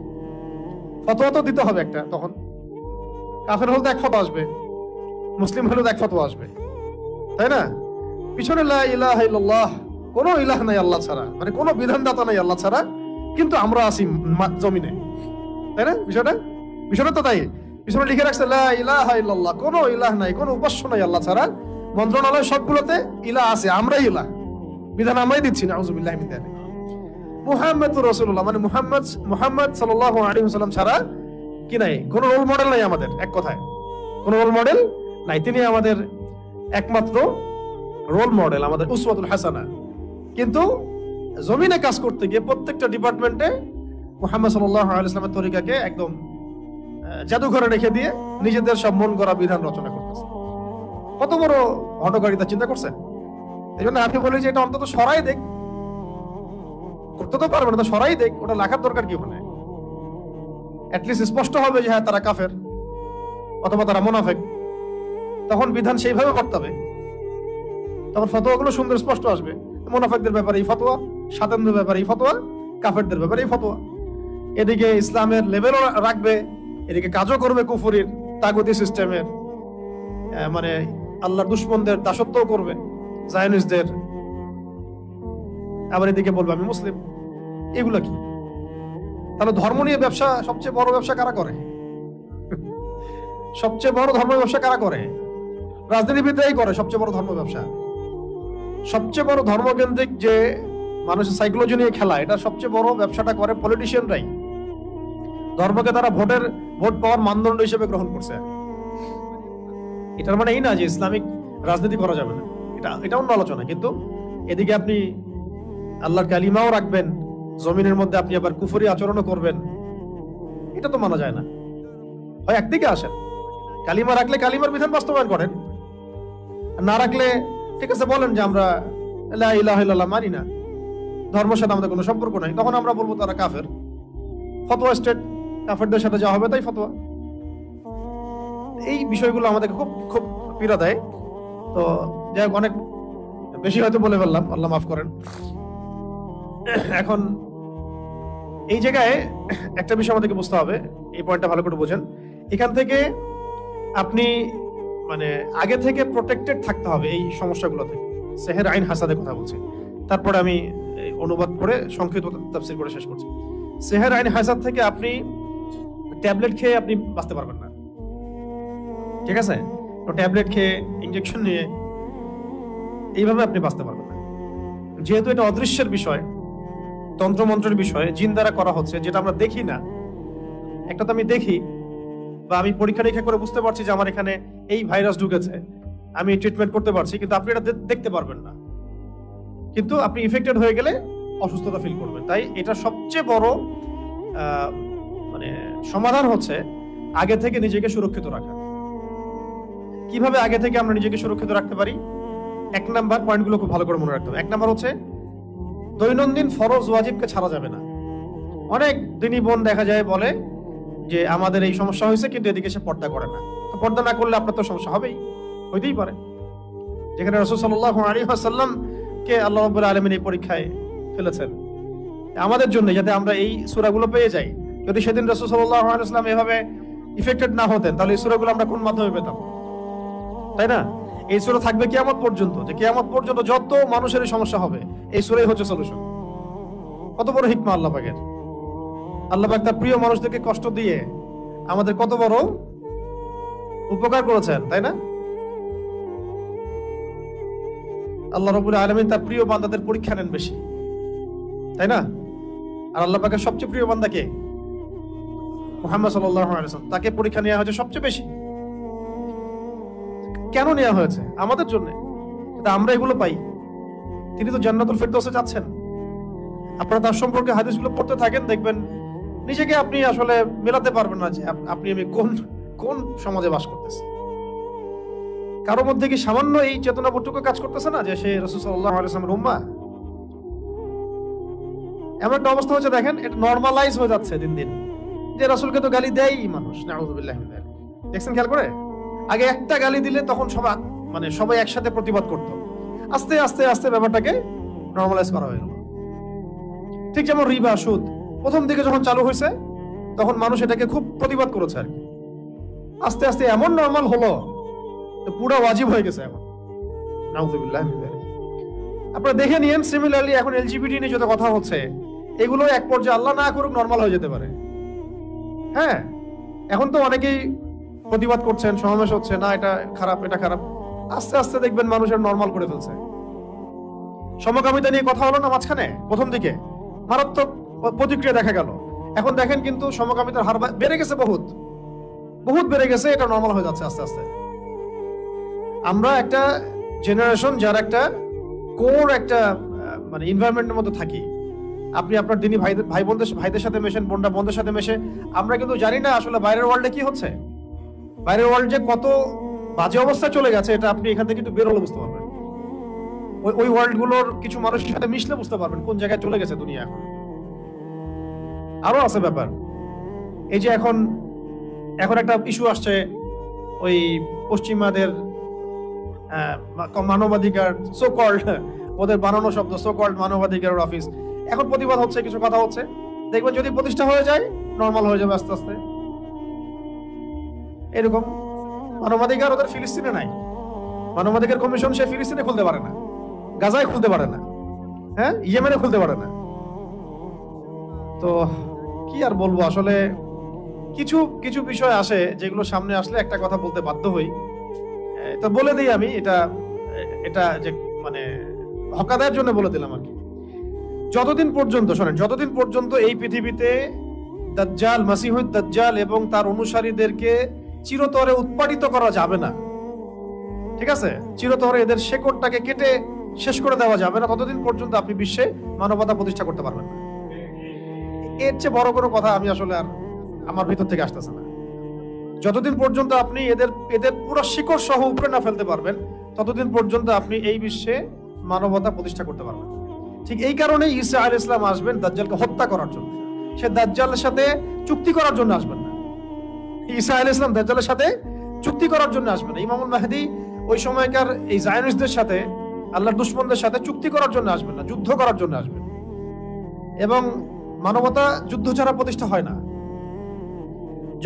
ফতোয়া তো দিতে হবে একটা, তখন কাফের হলে তো এক ফতোয়া আসবে, মুসলিম হলে তো এক ফতোয়া আসবে, তাই না? পিছনে লা ইলাহা ইল্লাল্লাহ, কোনো ইলাহ নাই আল্লাহ ছাড়া, মানে কোনো বিধানদাতা নাই আল্লাহ ছাড়া, কিন্তু আমরা আছি জমিনে, তাই না? বিষয়টা তো তাই। পিছনে লিখে রাখছে লা ইলাহা ইল্লাল্লাহ, কোনো ইলাহ নাই, কোনো উপাস্য নাই আল্লাহ ছাড়া। মন্ত্রণালয় সবগুলোতে ইলাহ আছে, আমরাই ইলাহ, বিধান আমরাই দিচ্ছি না। আউযুবিল্লাহি মিন যালিক। মুহাম্মাদুর রাসূলুল্লাহ মানে মুহাম্মদ সাল্লাল্লাহু আলাইহি ওয়াসাল্লাম ছাড়া কি নাই, কোনো রোল মডেল নাই আমাদের। এক কথায় কোনো রোল মডেল নাই, তিনি আমাদের একমাত্র রোল মডেল, আমাদের উসওয়াতুল হাসানা। কিন্তু জমিনে কাজ করতে গিয়ে প্রত্যেকটা ডিপার্টমেন্টে মুহাম্মদ সাল্লাল্লাহু আলাইহি ওয়াসাল্লামের তরিকাকে একদম জাদুঘরে রেখে দিয়ে নিজেদের সব মন করা বিধান রচনা করতেছে। কত বড় হঠকারিতা চিন্তা করছেন? এই জন্য আমি বলি যে এটা অন্তত সরাই দেখ, করতে তো পারবে না তো সরাই দেখ, ওটা লেখার দরকার কি? ওখানে অ্যাটলিস্ট স্পষ্ট হবে যে হ্যাঁ তারা কাফের অথবা তারা মুনাফিক। তখন বিধান সেইভাবে করতে হবে, তখন ফতোয়াগুলো সুন্দর স্পষ্ট আসবে। মুনাফিকদের ব্যাপারে এই ফতোয়া, সাতানদের ব্যাপারে এই ফতোয়া, কাফেরদের ব্যাপারে এই ফতোয়া। এদিকে ইসলামের লেভেলও রাখবে, এদিকে কাজও করবে কুফরির তাগুতি সিস্টেমের, মানে আল্লাহর দুশমনদের দাসত্বও করবে, জায়নিস্টদের। আবার এদিকে বলবে আমি মুসলিম। এগুলা কি? তাহলে ধর্ম নিয়ে ব্যবসা, সবচেয়ে বড় ব্যবসা কারা করে? সবচেয়ে বড় ধর্ম ব্যবসা কারা করে? রাজনীতিবিদরাই করে সবচেয়ে বড় ধর্ম ব্যবসা। সবচেয়ে বড় ধর্মকেন্দ্রিক যে মানুষের সাইকোলজি নিয়ে খেলা, এটা সবচেয়ে বড় ব্যবসাটা করে পলিটিশিয়ানরাই। ধর্মকে তারা ভোট পাওয়ার মানদণ্ড হিসেবে গ্রহণ করছে। এটার মানে এই না যে ইসলামিক রাজনীতি করা যাবে না, এটা অন্য আলোচনা। কিন্তু এদিকে আপনি আল্লাহর কালিমাও রাখবেন, জমিনের মধ্যে আপনি আবার কুফরি আচরণও করবেন, এটা তো মানা যায় না। হয় একদিকে আসেন, কালিমা রাখলে কালিমার বিধান বাস্তবায়ন করেন, না রাখলে ঠিক আছে বলেন যে আমরা লা ইলাহা ইল্লাল্লাহ মানি না, ধর্মের সাথে আমাদের কোনো সম্পর্ক নাই। তখন আমরা বলবো তারা কাফের। ফতোয়া স্টেট, কাফেরদের সাথে যা হবে তাই ফতোয়া। এই বিষয়গুলো আমাদেরকে খুব খুব পীড়া দেয়। তো যাই হোক, অনেক বেশি হয়তো বলে ফেললাম, আল্লাহ মাফ করেন। এখন এই জায়গায় একটা বিষয় আমাদেরকে বুঝতে হবে, এই পয়েন্টটা ভালো করে বোঝেন। এখান থেকে আপনি মানে আগে থেকে প্রোটেক্টেড থাকতে হবে এই সমস্যাগুলো থেকে। সেহের আইন হাসাদের কথা বলছি, তারপরে আমি অনুবাদ করে সংক্ষিপ্ত তাফসীর করে শেষ করছি। সেহের আইন হাসাদ থেকে আপনি ট্যাবলেট খেয়ে আপনি বাঁচতে পারবেন না, ঠিক আছে? তো ট্যাবলেট খেয়ে, ইনজেকশন নিয়ে এইভাবে আপনি বাঁচতে পারবেন না, যেহেতু এটা অদৃশ্যের বিষয়, তন্ত্রমন্ত্রের বিষয়, জিন দ্বারা করা হচ্ছে, যেটা আমরা দেখি না। একটা তো আমি দেখি বা আমি পরীক্ষা নিরীক্ষা করে বুঝতে পারছি যে আমার এখানে এই ভাইরাস ঢুকেছে, আমি ট্রিটমেন্ট করতে পারছি, কিন্তু আপনি এটা দেখতে পারবেন না। কিন্তু আপনি ইফেক্টেড হয়ে গেলে অসুস্থতা ফিল করবেন। তাই এটা সবচেয়ে বড় মানে সমাধান হচ্ছে আগে থেকে নিজেকে সুরক্ষিত রাখা। কিভাবে আগে থেকে আমরা নিজেকে সুরক্ষিত রাখতে পারি? 1 নাম্বার পয়েন্টগুলো খুব ভালো করে মনে রাখতে হবে। 1 নাম্বার হচ্ছে দৈনন্দিন ফরজ ওয়াজিবকে ছাড়া যাবে না। অনেক দিনই বোন দেখা যায় বলে যে আমাদের এই সমস্যা হয়েছে, কিন্তু এদিকে সে পর্দা করে না। তো পর্দা না করলে আপনার তো সমস্যা হবেই, হইতেই পারে। যেখানে রাসূল সাল্লাল্লাহু আলাইহি ওয়াসাল্লাম কে আল্লাহ রাব্বুল আলামিন এই পরীক্ষায় ফেলেছেন আমাদের জন্য, যাতে আমরা এই সূরাগুলো পেয়ে যাই। যদি সেদিন রাসূল সাল্লাল্লাহু আলাইহি ওয়াসাল্লাম এভাবে ইফেক্টেড না হতেন, তাহলে এই সূরাগুলো আমরা কোন মাধ্যমে পেতাম? তাই না? এই সূরা থাকবে কিয়ামত পর্যন্ত, যে কিয়ামত পর্যন্ত যত মানুষের সমস্যা হবে এই সূরাই হচ্ছে সলিউশন। কত বড় হিকমা আল্লাহ পাকের! আল্লাহ পাক তার প্রিয় মানুষদেরকে কষ্ট দিয়ে আমাদের কত বড় উপকার করেছেন, তাই না? আল্লাহ রাব্বুল আলামিন তার প্রিয় বান্দাদের পরীক্ষা নেন বেশি, তাই না? আর আল্লাহ পাকের সবচেয়ে প্রিয় বান্দা কে? মুহাম্মদ সাল্লাল্লাহু আলাইহি ওয়াসাল্লাম। তাকে পরীক্ষা নেওয়া হয়েছে সবচেয়ে বেশি। কেন নেওয়া হয়েছে? আমাদের জন্য, যাতে আমরা এগুলো পাই। তিনি তো জান্নাতুল ফেরদৌসে যাচ্ছেন। আপনারা তার সম্পর্কে হাদিসগুলো পড়তে থাকেন, দেখবেন নিজেকে আপনি আসলে মেলাতে পারবেন না যে আপনি আমি কোন সমাজে বাস করতেছি। কারোর মধ্যে কি সামান্য এই চেতনাবোধটুকু কাজ করতেছে না যে সে রাসূল সাল্লাল্লাহু আলাইহি ওয়াসাল্লামের উম্মাহ? এমন একটা অবস্থা হচ্ছে, দেখেন এটা নরমালাইজ হয়ে যাচ্ছে দিন দিন, যে রাসূলকে তো গালি দেয়ই মানুষ। নাউযুবিল্লাহি মিন যালিক। দেখছেন খেয়াল করে? আগে একটা গালি দিলে তখন সবাই একসাথে প্রতিবাদ করত। আস্তে আস্তে আস্তে ব্যাপারটাকে নরমালাইজ করা হয়ে গেল। ঠিক যেমন রিবা, সুদ প্রথম দিকে যখন চালু হয়েছে তখন মানুষ এটাকে খুব প্রতিবাদ করেছে আর কি। আস্তে আস্তে এমন নরমাল হলো পুরো ওয়াজিব হয়ে গেছে এখন। নাউযুবিল্লাহি মিন যালিক। আপনারা দেখে নিয়েন, সিমিলারলি এখন এলজিবিটি নিয়ে যত কথা হচ্ছে, এগুলো এক পর্যায়ে আল্লাহ না করুক নরমাল হয়ে যেতে পারে। হ্যাঁ, এখন তো অনেকেই প্রতিবাদ করছেন, সমাবেশ হচ্ছে, না এটা খারাপ, এটা খারাপ। আস্তে আস্তে দেখবেন মানুষের নরমাল করে ফেলছে। সমকামিতা নিয়ে কথা হলো না মাঝখানে, প্রথম দিকে মারাত্মক প্রতিক্রিয়া দেখা গেল। এখন দেখেন কিন্তু সমকামিতার হার বেড়ে গেছে, বহুত বেড়ে গেছে। এটা নরমাল হয়ে যাচ্ছে আস্তে আস্তে। আমরা একটা জেনারেশন যার একটা কোর একটা মানে এনভায়রনমেন্টের মধ্যে থাকি। আপনি আপনার দিনী ভাইদের সাথে মেশেন, বোনদের সাথে মেশে, আমরা কিন্তু জানি না আসলে বাইরের ওয়ার্ল্ডে কি হচ্ছে। বাইরের ওয়ার্ল্ড যে কত বাজে অবস্থায় চলে গেছে, এটা আপনি এখান থেকে কিন্তু বেরোলে বুঝতে পারবেন। ওই ওয়ার্ল্ড গুলোর কিছু মানুষের সাথে মিশলে বুঝতে পারবেন কোন জায়গায় চলে গেছে দুনিয়া এখন। আরো আছে ব্যাপার, এই যে এখন একটা ইস্যু আসছে, ওই পশ্চিমাদের মানবাধিকার, সো কল্ড, ওদের বানানো শব্দ, সো কল্ড মানবাধিকার অফিস। এখন প্রতিবাদ হচ্ছে, কিছু কথা হচ্ছে, দেখবেন যদি প্রতিষ্ঠা হয়ে যায় নরমাল হয়ে যাবে আস্তে আস্তে। এরকম মানবাধিকার ওদের ফিলিস্তিনে নাই। মানবাধিকার কমিশন সে ফিলিস্তিনে খুলতে পারে না, গাজায় খুলতে পারে না, হ্যাঁ, ইয়েমেনে খুলতে পারে না। তো কি আর বলবো, আসলে কিছু বিষয় আসে যেগুলো সামনে আসলে একটা কথা বলতে বাধ্য হই। তো বলে দিই আমি, এটা যে মানে হকাদার জন্য বলে দিলাম আর কি। যতদিন পর্যন্ত এই পৃথিবীতে দাজ্জাল, মাসিহুদ দাজ্জাল এবং তার অনুসারীদেরকে চিরতরে উৎপাদিত করা যাবে না, ঠিক আছে, চিরতরে এদের শেকড়টাকে কেটে শেষ করে দেওয়া যাবে না, ততদিন পর্যন্ত আপনি বিশ্বে মানবতা প্রতিষ্ঠা করতে পারবেন না। এর চেয়ে বড় কোনো কথা আমি আসলে আর আমার ভিতর থেকে আসতেছে না। যতদিন পর্যন্ত আপনি এদের পুরো শিকড় সহ উপরে না ফেলতে পারবেন, ততদিন পর্যন্ত আপনি এই বিশ্বে মানবতা প্রতিষ্ঠা করতে পারবেন। ঠিক এই কারণে ঈসা আলাইহিস সালাম আসবেন দাজ্জালকে হত্যা করার জন্য। সে দাজ্জালের সাথে চুক্তি করার জন্য আসবেন না। ঈসা আলাইহিস সালাম দাজ্জালের সাথে চুক্তি করার জন্য আসবেন না। ইমামুল মাহদী ওই সময়কার এই জায়নিস্টদের সাথে, আল্লাহর দুশমনদের সাথে চুক্তি করার জন্য আসবেন না, যুদ্ধ করার জন্য আসবেন। এবং মানবতা যুদ্ধ ছাড়া প্রতিষ্ঠা হয় না।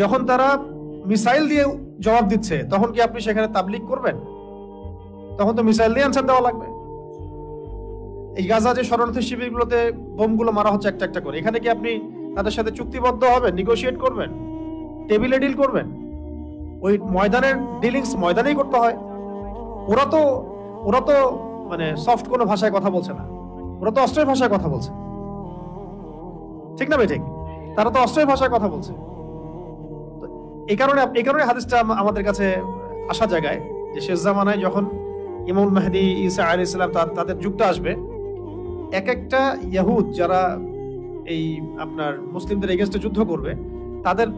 যখন তারা মিসাইল দিয়ে জবাব দিচ্ছে, তখন কি আপনি সেখানে তাবলীগ করবেন? তখন তো মিসাইল দিয়ে আনসার দেওয়া লাগবে। এই গাজা যে শরণার্থী শিবিরগুলোতে বোমগুলো মারা হচ্ছে একটা একটা করে, এখানে কি আপনি তাদের সাথে চুক্তিবদ্ধ হবেন, নেগোশিয়েট করবেন, টেবিলে ডিল করবেন? ওই ময়দানের ডিলিংস ময়দানেই করতে হয়। ওরা তো মানে সফট কোনো ভাষায় কথা বলছে না, ওরা তো অস্ত্রের ভাষায় কথা বলছে, ঠিক না ভাই? ঠিক, তারা তো অস্ত্রের ভাষায় কথা বলছে। এই কারণে হাদিসটা আমাদের কাছে আসা জায়গায় যে শেষ জামানায় যখন ইমাম মাহদী ঈসা আলাইহিস সালাম তাদের যুগটা আসবে, এক একটা ইয়াহুদ যারা এই আপনার মুসলিমদের এগেইনস্টে যুদ্ধ করবে,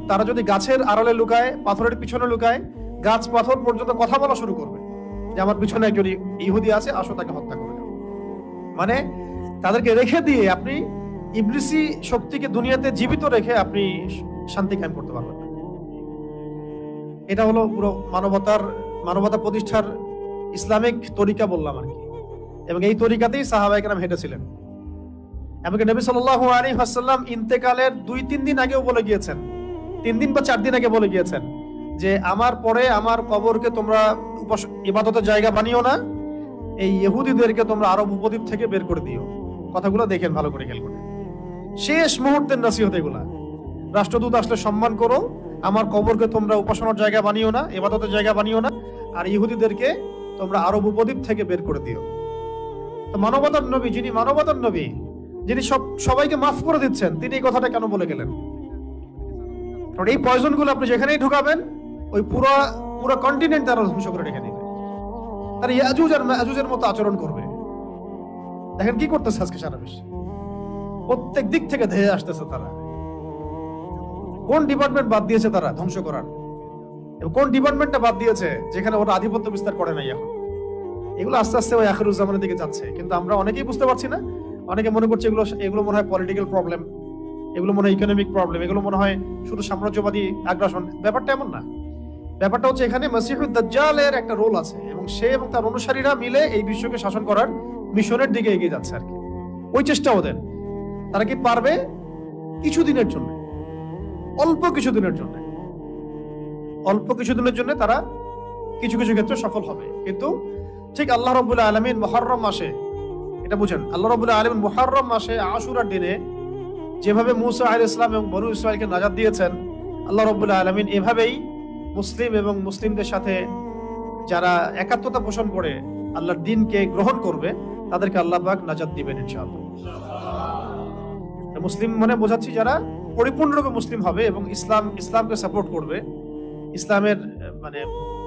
তারা যদি গাছের আড়ালে লুকায়, পাথরের পিছনে লুকায়, গাছ পাথর পর্যন্ত কথা বলা শুরু করবে যে আমার পিছনে একজন ইহুদি আছে, আসো তাকে হত্যা করে দাও। মানে তাদেরকে রেখে দিয়ে আপনি ইবলিসি শক্তিকে দুনিয়াতে জীবিত রেখে আপনি শান্তি কায়েম করতে পারবেন না। এটা হলো পুরো মানবতা প্রতিষ্ঠার ইসলামিক তরিকা বললাম আর কি। এবং এই তরিকাতেই সাহাবায়ে কেরাম হেঁটেছিলেন। এমনকি নবী সাল্লাল্লাহু আলাইহি ওয়াসাল্লাম ইন্তেকালের 2-3 দিন আগেও বলে গিয়েছেন, 3 দিন বা 4 দিন আগে বলে গিয়েছেন যে আমার পরে আমার কবরকে তোমরা ইবাদতের জায়গা বানিও না, এই ইহুদিদেরকে তোমরা আরব উপদ্বীপ থেকে বের করে দিও। কথাগুলো দেখেন ভালো করে, খেয়াল করে। শেষ মুহূর্তের নসিহত এগুলা। রাষ্ট্রদূত আসলে সম্মান করো, আমার কবরকে তোমরা উপাসনার জায়গা বানিও না, ইবাদতের জায়গা বানিও না, আর ইহুদিদেরকে তোমরা আরব উপদ্বীপ থেকে বের করে দিও। তো মানবতার নবী, যিনি মানবতার নবী, যিনি সবাইকে মাফ করে দিচ্ছেন, তিনি এই কথাটা কেন বলে গেলেন? কারণ এই পয়জন গুলো আপনি যেখানেই ঢুকাবেন, ওই পুরো কন্টিনেন্ট তারা ধ্বংস করে রেখে দিবে। তারা ইয়াজুজ আর মাজুজের মতো আচরণ করবে। দেখেন কি করতেছে আজকে সারা বিশ্বে, প্রত্যেক দিক থেকে ধেয়ে আসতেছে তারা। কোন ডিপার্টমেন্ট বাদ দিয়েছে তারা ধ্বংস করার? এবং কোন ডিপার্টমেন্টটা বাদ দিয়েছে যেখানে ওরা আধিপত্য বিস্তার করে নাই? এখন এগুলো আস্তে আস্তে ওই আখিরুজ্জামানের দিকে যাচ্ছে, কিন্তু আমরা অনেকেই বুঝতে পারছি না। অনেকে মনে করছে এগুলো মনে হয় পলিটিক্যাল প্রবলেম, এগুলো মনে হয় ইকোনমিক প্রবলেম, এগুলো মনে হয় শুধু সাম্রাজ্যবাদী আগ্রাসন। ব্যাপারটা এমন না। ব্যাপারটা হচ্ছে এখানে মসিহুদ দাজ্জালের একটা রোল আছে, এবং সে এবং তার অনুসারীরা মিলে এই বিশ্বকে শাসন করার মিশনের দিকে এগিয়ে যাচ্ছে আর কি। ওই চেষ্টা ওদের। তারা কি পারবে? কিছুদিনের জন্য, অল্প কিছুদিনের জন্য তারা কিছু ক্ষেত্রে সফল হবে। কিন্তু ঠিক আল্লাহ রাব্বুল আলামিন মুহররম মাসে, এটা বুঝেন, আল্লাহ রাব্বুল আলামিন মুহররম মাসে আশুরার দিনে যেভাবে মুসা আলাইহিস সালাম এবং বনু ইসরাইলকে নাজাত দিয়েছেন, আল্লাহ রাব্বুল আলামিন এভাবেই মুসলিম এবং মুসলিমদের সাথে যারা একাত্মতা পোষণ করে আল্লাহর দ্বীনকে গ্রহণ করবে, তাদেরকে আল্লাহ পাক নাজাত দিবেন ইনশাআল্লাহ। মুসলিম মানে বোঝাচ্ছি যারা পরিপূর্ণরূপে মুসলিম হবে এবং ইসলামকে সাপোর্ট করবে, ইসলামের মানে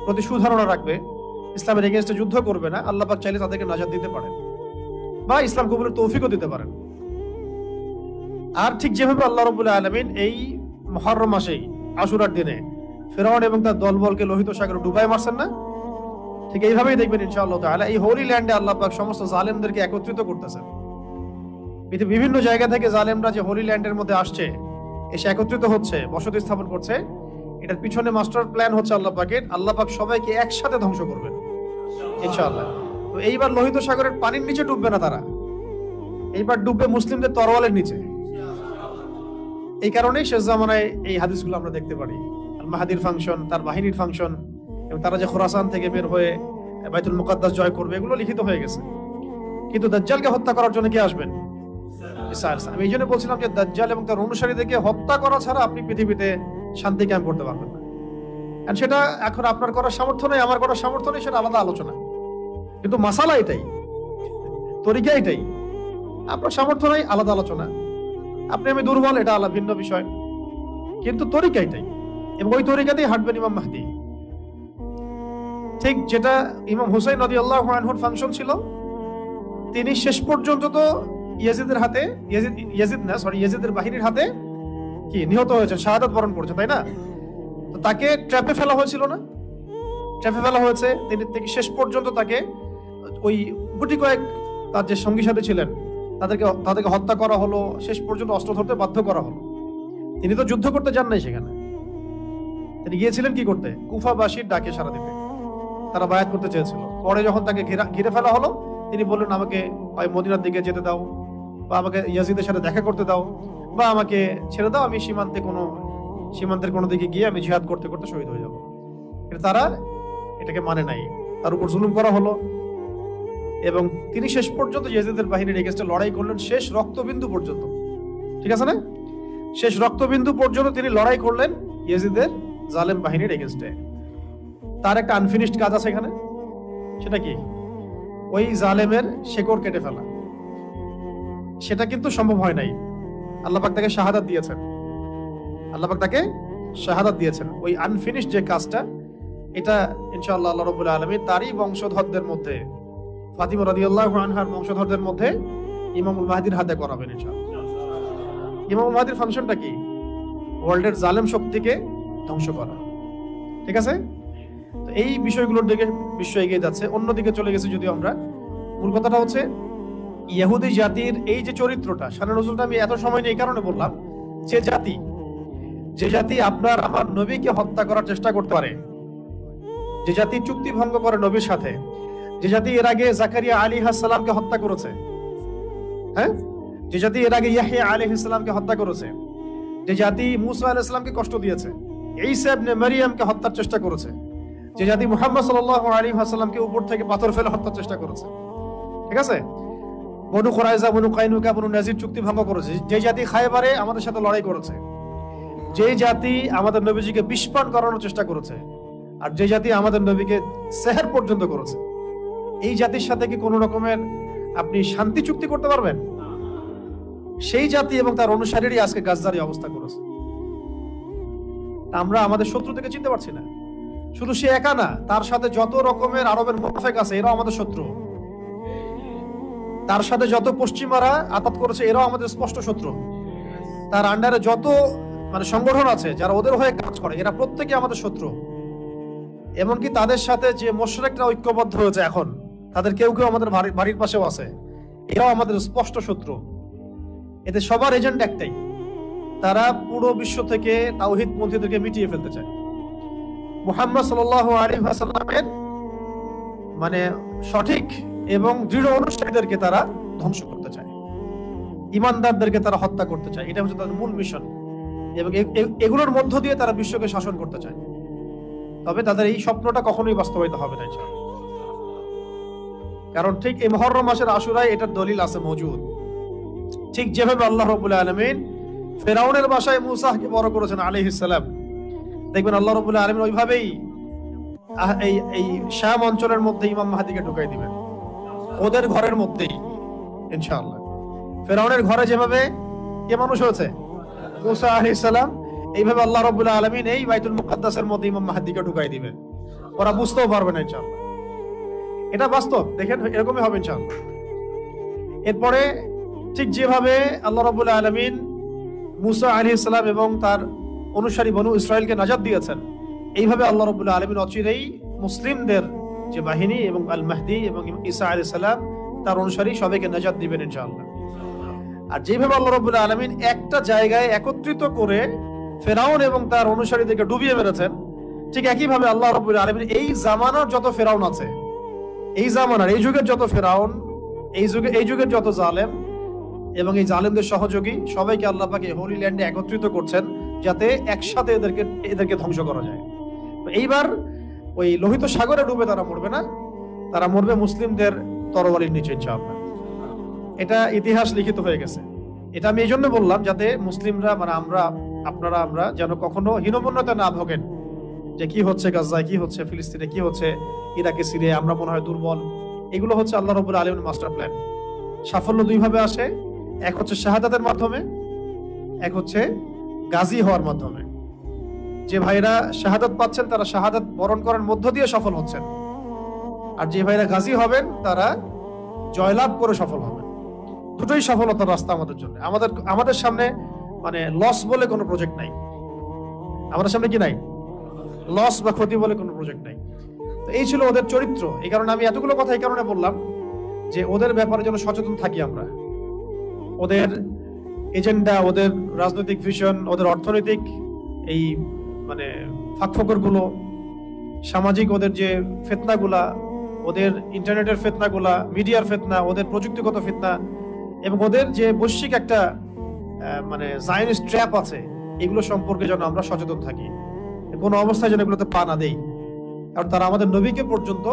প্রতি সুধারণা রাখবে, ইসলামের এগেইনস্টে যুদ্ধ করবে না, আল্লাহ পাক চাইলে তাদেরকে নাজাত দিতে পারেন বা ইসলাম কবুলের তৌফিকও দিতে পারেন। আর ঠিক যেভাবে আল্লাহ রাব্বুল আলামিন এই মুহররম মাসেই আশুরার দিনে ফিরআউন এবং তার দলবলকে লোহিত সাগরে ডুবাই মারছেন না, ঠিক এইভাবেই দেখবেন ইনশাআল্লাহ তাআলা এই হোলি ল্যান্ডে আল্লাহ পাক সমস্ত জালেমদেরকে একত্রিত করতেছেন। বিভিন্ন জায়গা থেকে জালেমরা যে হোলি ল্যান্ডের মধ্যে আসছে, এসে একত্রিত হচ্ছে, বসতি স্থাপন করছে, এটার পিছনে মাস্টার প্ল্যান হচ্ছে আল্লাহ পাকের। আল্লাহ পাক সবাইকে একসাথে ধ্বংস করবেন ইনশাআল্লাহ। তো এইবার লোহিত সাগরের পানির নিচে ডুববে না তারা, এইবার ডুববে মুসলিমদের তরওয়ালের নিচে। এই কারণেই শেষ জামানায় এই হাদিসগুলো আমরা দেখতে পারি, আল মাহাদির ফাংশন, তার বাহিনীর ফাংশন, এবং তারা যে খোরাসান থেকে বের হয়ে বাইতুল মুকাদ্দাস জয় করবে, এগুলো লিখিত হয়ে গেছে। কিন্তু দাজ্জালকে হত্যা করার জন্য কে আসবেন? ঈসা আলাইহিস সালাম। আমি এই জন্য বলছিলাম যে দাজ্জাল এবং তার অনুসারীদেরকে হত্যা করা ছাড়া আপনি পৃথিবীতে শান্তি কায়েম করতে পারবেন না। আর সেটা এখন আপনার করার সামর্থ্য নেই, আমার করার সামর্থ্য নেই, সেটা আলাদা আলোচনা। কিন্তু মাসালা এটাই, তরিকা এটাই। আপনার সামর্থ্য নেই, আলাদা আলোচনা। আপনি আমি দুর্বল, এটা আলাদা ভিন্ন বিষয়, কিন্তু তরিকা এটাই, এবং ওই তরিকাতেই হাঁটবেন ইমাম মাহদী। ঠিক যেটা ইমাম হুসাইন রাদিয়াল্লাহু আনহুর ফাংশন ছিল, তিনি শেষ পর্যন্ত তো ইয়াজিদের বাহিনীর হাতে কি নিহত হয়েছেন, শাহাদাত বরণ করেছেন, তাই না? তো তাকে ট্র্যাপে ফেলা হয়েছিল না? ট্র্যাপে ফেলা হয়েছে। তিনি শেষ পর্যন্ত তাকে ওই গুটি কয়েক তার যে সঙ্গী সাথী ছিলেন তাদেরকে হত্যা করা হলো, শেষ পর্যন্ত অস্ত্র ধরতে বাধ্য করা হলো। তিনি তো যুদ্ধ করতে যান নাই সেখানে, তিনি গিয়েছিলেন কি করতে? কুফাবাসীর ডাকে সাড়া দিতে। তারা বায়াত করতে চেয়েছিল। পরে যখন তাকে ঘিরে ফেলা হলো, তিনি বললেন আমাকে হয় মদিনার দিকে যেতে দাও, বা আমাকে ইয়াজিদের সাথে দেখা করতে দাও, বা আমাকে ছেড়ে দাও, আমি সীমান্তের কোনো দিকে গিয়ে আমি জিহাদ করতে করতে শহীদ হয়ে যাব। তারা এটাকে মানে নাই, তার উপর জুলুম করা হলো, এবং তিনি শেষ পর্যন্ত ইয়াজিদের বাহিনীর এগেইনস্টে লড়াই করলেন, শেষ রক্তবিন্দু পর্যন্ত। ঠিক আছে না? শেষ রক্তবিন্দু পর্যন্ত তিনি লড়াই করলেন ইয়াজিদের জালেম বাহিনীর এগেইনস্টে। তার একটা আনফিনিশড কাজ আছে এখানে, সেটা কি? ওই জালেমের শেকড় কেটে ফেলা। সেটা কিন্তু সম্ভব হয় নাই। আল্লাহ পাক তাকে শাহাদাত দিয়েছেন। ওই আনফিনিশড যে কাজটা, এটা ইনশাআল্লাহ আল্লাহ রাব্বুল আলামিন তারই বংশধরদের মধ্যে, ফাতিমা রাদিয়াল্লাহু আনহার বংশধরদের মধ্যে ইমামুল মাহদির হাতে করাবেন ইনশাআল্লাহ। ইমামুল মাহদির ফাংশনটা কি? ওয়ার্ল্ডের জালেম শক্তিকে ধ্বংস করা। ঠিক আছে? তো এই বিষয়গুলোর দিকে বিশ্ব এগিয়ে যাচ্ছে, অন্যদিকে চলে গেছে যদিও আমরা। মূল কথাটা হচ্ছে ইহুদি জাতির এই যে চরিত্রটা, শানে নজরুলটা আমি এত সময় নিয়ে এই কারণে বললাম, যে জাতি আপনার আমার নবীকে হত্যা করার চেষ্টা করতে পারে, যে জাতি চুক্তি ভঙ্গ করে নবীর সাথে, যে জাতি এর আগে জাকারিয়া আলাইহিস সালামকে হত্যা করেছে, হ্যাঁ, যে জাতি এর আগে ইয়াহইয়া আলাইহিস সালামকে হত্যা করেছে, যে জাতি মুসা আলাইহিস সালামকে কষ্ট দিয়েছে, ঈসা ইবনে মারইয়ামকে হত্যার চেষ্টা করেছে, যে জাতি মুহাম্মদ সাল্লাল্লাহু আলাইহি ওয়াসাল্লামকে উপর থেকে পাথর ফেলে হত্যার চেষ্টা করেছে, ঠিক আছে, বনু কুরাইজা, বনু কাইনুকা, বনু নাজির চুক্তি ভঙ্গ করেছে, যে জাতি খায়বারে আমাদের সাথে লড়াই করেছে, যে জাতি আমাদের নবীজিকে বিষপান করানোর চেষ্টা করেছে, আর যে জাতি আমাদের নবীকে সেহর পর্যন্ত করেছে, এই জাতির সাথে কি কোনো রকমের আপনি শান্তি চুক্তি করতে পারবেন? সেই জাতি এবং তার অনুসারীরই আজকে গাজদারি অবস্থা করেছে। আমরা আমাদের শত্রু থেকে চিনতে পারছি না। শুধু সে একা না, তার সাথে যত রকমের আরবের মুনাফিক আছে এরাও আমাদের শত্রু। তার সাথে যত পশ্চিমারা আতাত করেছে এরাও আমাদের স্পষ্ট শত্রু। তার আন্ডারে যত সংগঠন আছে যারা ওদের হয়ে কাজ করে এরা প্রত্যেকে আমাদের শত্রু। এমনকি তাদের সাথে যে মুশরিকরা ঐক্যবদ্ধ হয়েছে এখন, তাদের কেউ কেউ আমাদের বাড়ির পাশেও আছে, এরাও আমাদের স্পষ্ট শত্রু। এতে সবার এজেন্ট একটাই, তারা পুরো বিশ্ব থেকে তাওহীদ পন্থীদেরকে মিটিয়ে ফেলতে চায়। মুহাম্মদ সাল্লাল্লাহু আলাইহি ওয়াসাল্লামের সঠিক এবং দৃঢ় অনুসারীদেরকে তারা ধ্বংস করতে চায়, ইমানদারদেরকে তারা হত্যা করতে চায়। এটা হচ্ছে তাদের মূল মিশন, এবং এগুলোর মধ্য দিয়ে তারা বিশ্বকে শাসন করতে চায়। তবে তাদের এই স্বপ্নটা কখনোই বাস্তবায়িত হবে না ইনশাআল্লাহ। কারণ ঠিক এই মুহররম মাসের আশুরায় এটার দলিল আছে মজুদ। ঠিক যেভাবে আল্লাহ রাব্বুল আলামিন ফেরাউনের বাসায় মূসাকে বড় করেছেন আলাইহিস সালাম, দেখবেন আল্লাহ রাব্বুল আলামিন ওইভাবেই এই শাম অঞ্চলের মধ্যে ইমাম মাহদিকে ঢুকাই দিবেন, ওদের ঘরের মধ্যেই ইনশাআল্লাহ। ফেরাউনের ঘরে যেভাবে কে মানুষ হয়েছে মূসা আলাইহিস সালাম, এইভাবে আল্লাহ রাব্বুল আলামিন এই বাইতুল মুকাদ্দাসের মধ্যে ইমাম মাহদিকে ঢুকাই দিবেন। ওরা বুঝতেও পারবে না ইনশাআল্লাহ। এটা বাস্তব, দেখেন এরকমই হবে ইনশাআল্লাহ। এরপরে ঠিক যেভাবে আল্লাহ রাব্বুল আলামিন মূসা আলাইহিস সালাম এবং তার অনুসারী বনু ইসরাইলকে নাজাত দিয়েছেন, এইভাবে আল্লাহ রাব্বুল আলামিন অচিরেই মুসলিমদের যে বাহিনী এবং আল মাহদি এবং ঈসা আলাইহিস সালাম তার অনুসারী সবাইকে নাজাত দিবেন ইনশাআল্লাহ। আর যেভাবে আল্লাহ রাব্বুল আলামিন একটা জায়গায় একত্রিত করে ফেরাউন এবং তার অনুসারীদেরকে ডুবিয়ে মেরেছেন, ঠিক একইভাবে আল্লাহ রাব্বুল আলামিন এই জামানার যত ফেরাউন আছে, এই জামানার এই যুগের যত ফেরাউন, এই যুগের যত জালেম এবং এই জালেমদের সহযোগী সবাইকে আল্লাহ পাক এই হোলি ল্যান্ডে একত্রিত করছেন যাতে একসাথে এদেরকে ধ্বংস করা যায়। এইবার ওই লোহিত সাগরে ডুবে তারা মরবে না, তারা মরবে মুসলিমদের তরবারির নিচে ইনশাআল্লাহ। এটা ইতিহাস লিখিত হয়ে গেছে। এটা আমি এই জন্য বললাম যাতে মুসলিমরা আপনারা যেন কখনো হীনমন্যতা না ভোগেন যে কি হচ্ছে গাজায়, কি হচ্ছে ফিলিস্তিনে, কি হচ্ছে ইরাকে, সিরিয়ায়, আমরা মনে হয় দুর্বল। এগুলো হচ্ছে আল্লাহ রাব্বুল আলামিনের মাস্টার প্ল্যান। সাফল্য দুইভাবে আসে, এক হচ্ছে শাহাদাতের মাধ্যমে, এক হচ্ছে গাজী হওয়ার মাধ্যমে। যে ভাইরা শাহাদাত পাচ্ছেন তারা শাহাদাত বরণ করার মধ্য দিয়ে সফল হচ্ছেন, আর যে ভাইরা গাজী হবেন তারা জয়লাভ করে সফল হবেন। দুটোই সফলতার রাস্তা আমাদের জন্য। আমাদের সামনে লস বলে কোনো প্রজেক্ট নাই। আমাদের সামনে কি নাই? লস বা ক্ষতি বলে কোনো প্রজেক্ট নাই। তো এই ছিল ওদের চরিত্র। এই কারণে আমি এতগুলো কথা এই কারণে বললাম যে ওদের ব্যাপারে যেন সচেতন থাকি আমরা। ওদের এজেন্ডা, ওদের রাজনৈতিক ভিশন, ওদের অর্থনৈতিক এই ফাঁকফোকর গুলো, সামাজিক ওদের যে ফিতনাগুলা, ওদের ইন্টারনেটের ফিতনাগুলা, মিডিয়ার ফিতনা, ওদের প্রযুক্তিগত ফিতনা, এবং ওদের যে বৈশ্বিক একটা জায়নিস্ট ট্র্যাপ আছে, এগুলো সম্পর্কে যেন আমরা সচেতন থাকি। কোনো অবস্থায় যেন এগুলোতে পা না দেই। কারণ তারা আমাদের নবীকে পর্যন্ত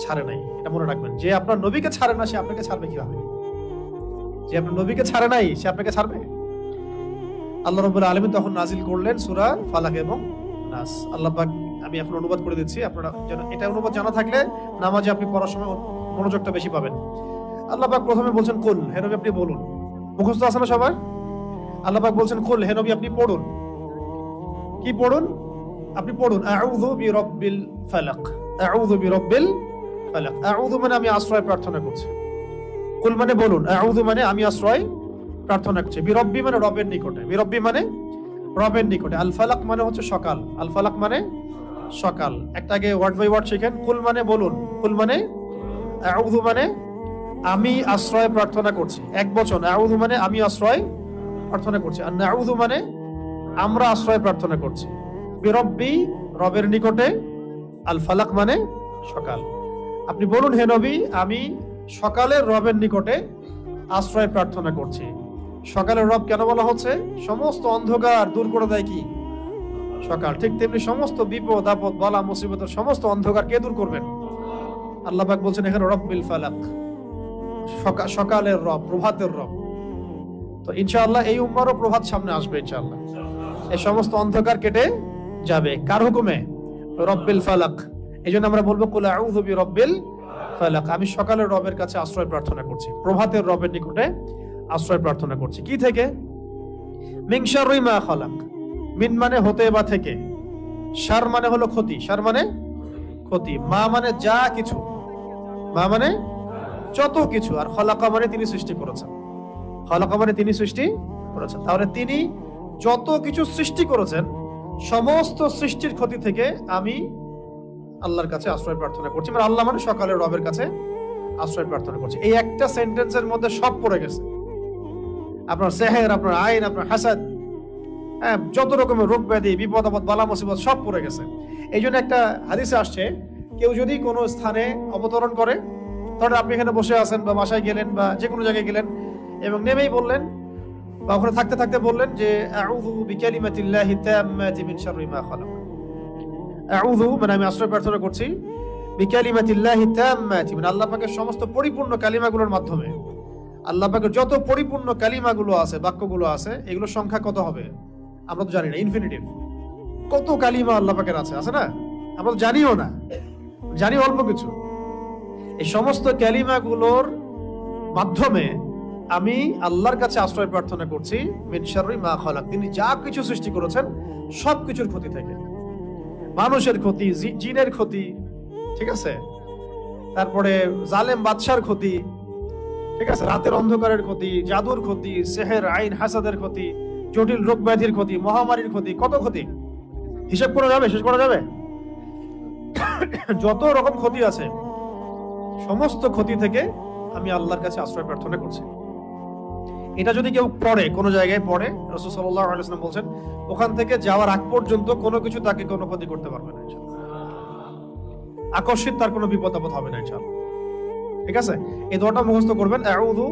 ছাড়ে নাই, এটা মনে রাখবেন। যে আপনার নবীকে ছাড়ে না সে আপনাকে ছাড়বে কিভাবে? যে আপনার নবীকে ছাড়ে নাই সে আপনাকে ছাড়বে? আল্লাহ রাব্বুল আলামিন তখন নাজিল করলেন সূরা ফালাক এবং নাস। আল্লাহ পাক, আমি এখন অনুবাদ করে দিচ্ছি, আপনারা যেন এটা অনুবাদ জানা থাকলে নামাজে আপনি পড়ার সময় মনোযোগটা বেশি পাবেন। আল্লাহ পাক প্রথমে বলছেন কুল, হে নবী আপনি বলুন। মুখস্থ আছে না সবার? আল্লাহ পাক বলছেন কুল, হে নবী আপনি পড়ুন। কি পড়ুন? আপনি পড়ুন আউযু বিরাব্বিল ফালাক, আউযু বিরাব্বিল ফালাক। আউযু মানে আমি আশ্রয় প্রার্থনা করছি, কুল মানে বলুন, আউযু মানে আমি আশ্রয় প্রার্থনা করছি, বিরব্বি মানে রবের নিকটে, বিরব্বি মানে রবের নিকটে, আল ফালাক মানে হচ্ছে সকাল, আল ফালাক মানে সকাল। একটা আগে ওয়ার্ড বাই ওয়ার্ড শিখেন। কুল মানে বলুন, কুল মানে আউযু মানে আমি আশ্রয় প্রার্থনা করছি, এক বচন, আউযু মানে আমি আশ্রয় প্রার্থনা করছি, আর নাউযু মানে আমরা আশ্রয় প্রার্থনা করছি, বিরব্বি রবের নিকটে, আল ফালাক মানে সকাল। আপনি বলুন হে নবী, আমি সকালের রবের নিকটে আশ্রয় প্রার্থনা করছি। সকালের রব কেন বলা হচ্ছে? সমস্ত অন্ধকার দূর করে দেয় কি? সকাল। ঠিক তেমনি সমস্ত বিপদ আপদ বালা মুসিবতের সমস্ত অন্ধকার কে দূর করবেন? আল্লাহ পাক বলছেন এখানে রব্বিল ফালাক, সকালের রব, প্রভাতের রব। তো ইনশাআল্লাহ এই উম্মারও প্রভাত সামনে আসবে ইনশাআল্লাহ, এই সমস্ত অন্ধকার কেটে যাবে। কার হুকুমে? রব্বিল ফালাক। এই জন্য আমরা বলবো কুল আউযু বিরব্বিল ফালাক, আমি সকালের রবের কাছে আশ্রয় প্রার্থনা করছি, প্রভাতের রবের নিকটে আশ্রয় প্রার্থনা করছি। কি থেকে? মিন শাররি মা খালাক। মিন মানে হতে বা থেকে, শার মানে হলো ক্ষতি, শার মানে ক্ষতি, মা মানে যা কিছু, মা মানে যত কিছু, আর খালাকা মানে তিনি সৃষ্টি করেছেন, খালাকা মানে তিনি সৃষ্টি করেছেন। তাহলে তিনি যত কিছু সৃষ্টি করেছেন সমস্ত সৃষ্টির ক্ষতি থেকে আমি আল্লাহর কাছে আশ্রয় প্রার্থনা করছি। মানে আল্লাহ মানে সকালের রবের কাছে আশ্রয় প্রার্থনা করছি। এই একটা সেন্টেন্সের মধ্যে সব পড়ে গেছে, আপনার সেহের, আপনার আইন, আপনার হাসাদ, যত রকমের রোগ ব্যাধি বিপদ আপদ বালা মুসিবত সব পড়ে গেছে। এই জন্য একটা হাদিসে আসছে, কেউ যদি কোনো স্থানে অবতরণ করে, ধরেন আপনি এখানে বসে আছেন বা বাসায় গেলেন বা যে কোনো জায়গায় গেলেন এবং নেমেই বললেন বা ওখানে থাকতে থাকতে বললেন যে আউযু বিকালিমাতিল্লাহি তাম্মাতি মিন শাররি মা খালাক। আউযু মানে আমি আশ্রয় প্রার্থনা করছি, বিকালিমাতিল্লাহি তাম্মাতি মানে আল্লাহ পাকের সমস্ত পরিপূর্ণ কালিমাগুলোর মাধ্যমে। আল্লাহ পাকের যত পরিপূর্ণ কালিমাগুলো আছে, বাক্যগুলো আছে, এগুলোর সংখ্যা কত হবে আমরা তো জানি না, ইনফিনিটিভ। কত কালিমা আল্লাহ পাকের আছে, আছে না? আমরা তো জানিও না, জানি অল্প কিছু। এই সমস্ত কালিমাগুলোর মাধ্যমে আমি আল্লাহর কাছে আশ্রয় প্রার্থনা করছি মিন শাররি মা খালাক, তিনি যা কিছু সৃষ্টি করেছেন সব কিছুর ক্ষতি থেকে, মানুষের ক্ষতি, জিনের ক্ষতি, ঠিক আছে, তারপরে জালেম বাদশার ক্ষতি, ঠিক আছে, রাতের অন্ধকারের ক্ষতি, জাদুর ক্ষতি, সেহের আইন হাসাদের ক্ষতি, জটিল রোগ ব্যাধির ক্ষতি, মহামারীর ক্ষতি, কত ক্ষতি হিসাব করা যাবে, শেষ করা যাবে? যত রকম ক্ষতি আছে সমস্ত ক্ষতি থেকে আমি আল্লাহর কাছে আশ্রয় প্রার্থনা করছি। এটা যদি কেউ পড়ে, কোনো জায়গায় পড়ে, রাসূল সাল্লাল্লাহু আলাইহি ওয়াসাল্লাম বলছেন ওখান থেকে যাওয়ার আগ পর্যন্ত কোনো কিছু তাকে কোনো ক্ষতি করতে পারবে না ইনশাআল্লাহ, আকস্মিক তার কোনো বিপদ আপদ হবে না ইনশাআল্লাহ। ঠিক আছে, এই দোয়াটা মুখস্থ করবেন, আউযু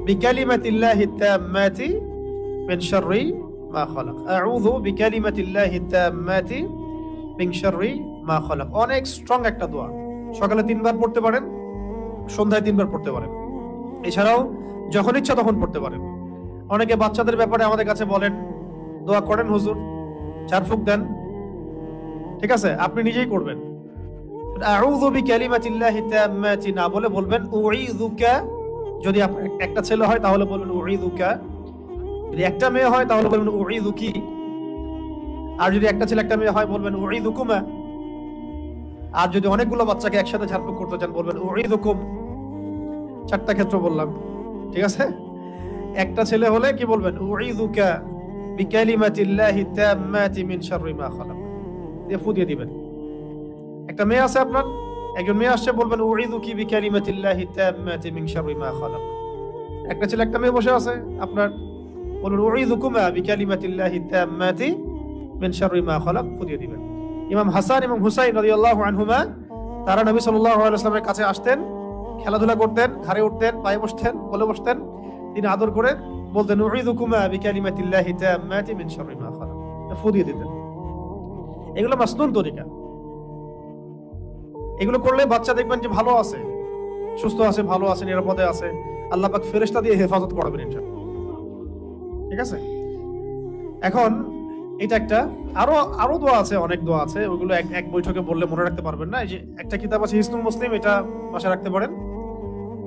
বিকালিমাতিল্লাহি তাম্মাতি মিন শাররি মা খালাক, আউযু বিকালিমাতিল্লাহি তাম্মাতি মিন শাররি মা খালাক। অনেক স্ট্রং একটা দোয়া, সকালে 3 বার পড়তে পারেন, সন্ধ্যায় 3 বার পড়তে পারেন, এছাড়াও যখন ইচ্ছা তখন পড়তে পারেন। অনেকে বাচ্চাদের ব্যাপারে আমাদের কাছে বলেন দোয়া করেন হুজুর, ঝাড়ফুঁক দেন, ঠিক আছে, আপনি নিজেই করবেন। আউযু বিকালিমাতিল্লাহি তাম্মাতি না বলে বলবেন উঈযুকা। যদি একটা ছেলে হয় তাহলে বলবেন উঈযুকা, যদি একটা মেয়ে হয় তাহলে বলবেন উঈযুকি, আর যদি একটা ছেলে একটা মেয়ে হয় বলবেন উঈযুকুমা, আর যদি অনেকগুলো বাচ্চাকে একসাথে ঝাড়ফুঁক করতে চান বলবেন উঈযুকুম। 4টা ক্ষেত্র বললাম, ঠিক আছে। একটা ছেলে হলে কি বলবেন? উঈযুকা বিকালিমাতিল্লাহি তাম্মাতি মিন শাররি মা খালাক, দিয়ে ফু দিয়ে দিবেন। একটা মেয়ে আছে আপনার, একজন মেয়ে আসছে, বলবেন উঈযুকি বিকালিমাতিল্লাহি তাম্মাতি মিন শাররি মা খালাক। একটা ছেলে একটা মেয়ে বসে আছে আপনার, বলবেন উঈযুকুমা বিকালিমাতিল্লাহি তাম্মাতি মিন শাররি মা খালাক, ফু দিয়ে দিবেন। ইমাম হাসান এবং হুসাইন রাদিয়াল্লাহু আনহুমা তারা নবী সাল্লাল্লাহু আলাইহি ওয়াসাল্লামের কাছে আসতেন, খেলাধুলা করতেন, ঘাড়ে উঠতেন, পায়ে বসতেন, কোলে বসতেন, তিনি আদর করে বলতেন উঈযুকুমা বিকালিমাতিল্লাহি তাম্মাতি মিন শাররি মা খালাক, ফু দিয়ে দিতেন। এগুলো মাসনুন তরিকা, এগুলো করলে বাচ্চা দেখবেন যে ভালো আছে, সুস্থ আছে, ভালো আছে, নিরাপদে আছে, আল্লাহ পাক ফেরেশতা দিয়ে হেফাজত করাবেন ইনশাআল্লাহ। ঠিক আছে, এখন এটা একটা, আরো দোয়া আছে, অনেক দোয়া আছে, ওইগুলো এক বৈঠকে বললে মনে রাখতে পারবেন না। এই যে একটা কিতাব আছে হিসনুল মুসলিম, এটা বাসায় রাখতে পারেন,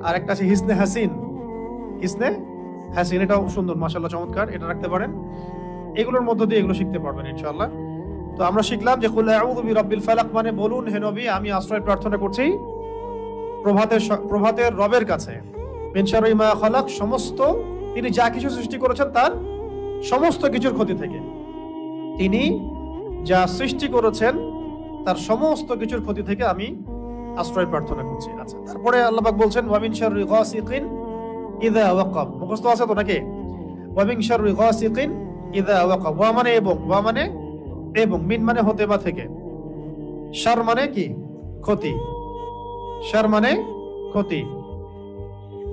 আর একটা আছে হিসনে হাসিন, হিসনে হাসিন, এটাও সুন্দর, মাশাআল্লাহ চমৎকার, এটা রাখতে পারেন। এগুলোর মধ্য দিয়ে এগুলো শিখতে পারবেন ইনশাআল্লাহ। তো আমরা শিখলাম যে কুল আউযু বিরাব্বিল ফালাক মানে বলুন হে নবী আমি আশ্রয় প্রার্থনা করছি প্রভাতের রবের কাছে, মিন শাররি মা খালাক, সমস্ত তিনি যা কিছু সৃষ্টি করেছেন তার সমস্ত কিছুর ক্ষতি থেকে। তিনি যা সৃষ্টি করেছেন তার সমস্ত কিছুর ক্ষতি থেকে আমি আশ্রয় প্রার্থনা করছি। আচ্ছা, তারপরে আল্লাহ পাক বলছেন ওয়া মিন শাররি গাসিকিন ইযা ওয়াকাব। মুখস্থ আছে তো নাকি? ওয়া মিন শাররি গাসিকিন ইযা ওয়াকাব। ওয়া মানে এবং, ওয়া মানে এবং, মিন মানে হতে বা থেকে, শার মানে কি? ক্ষতি। শার মানে ক্ষতি।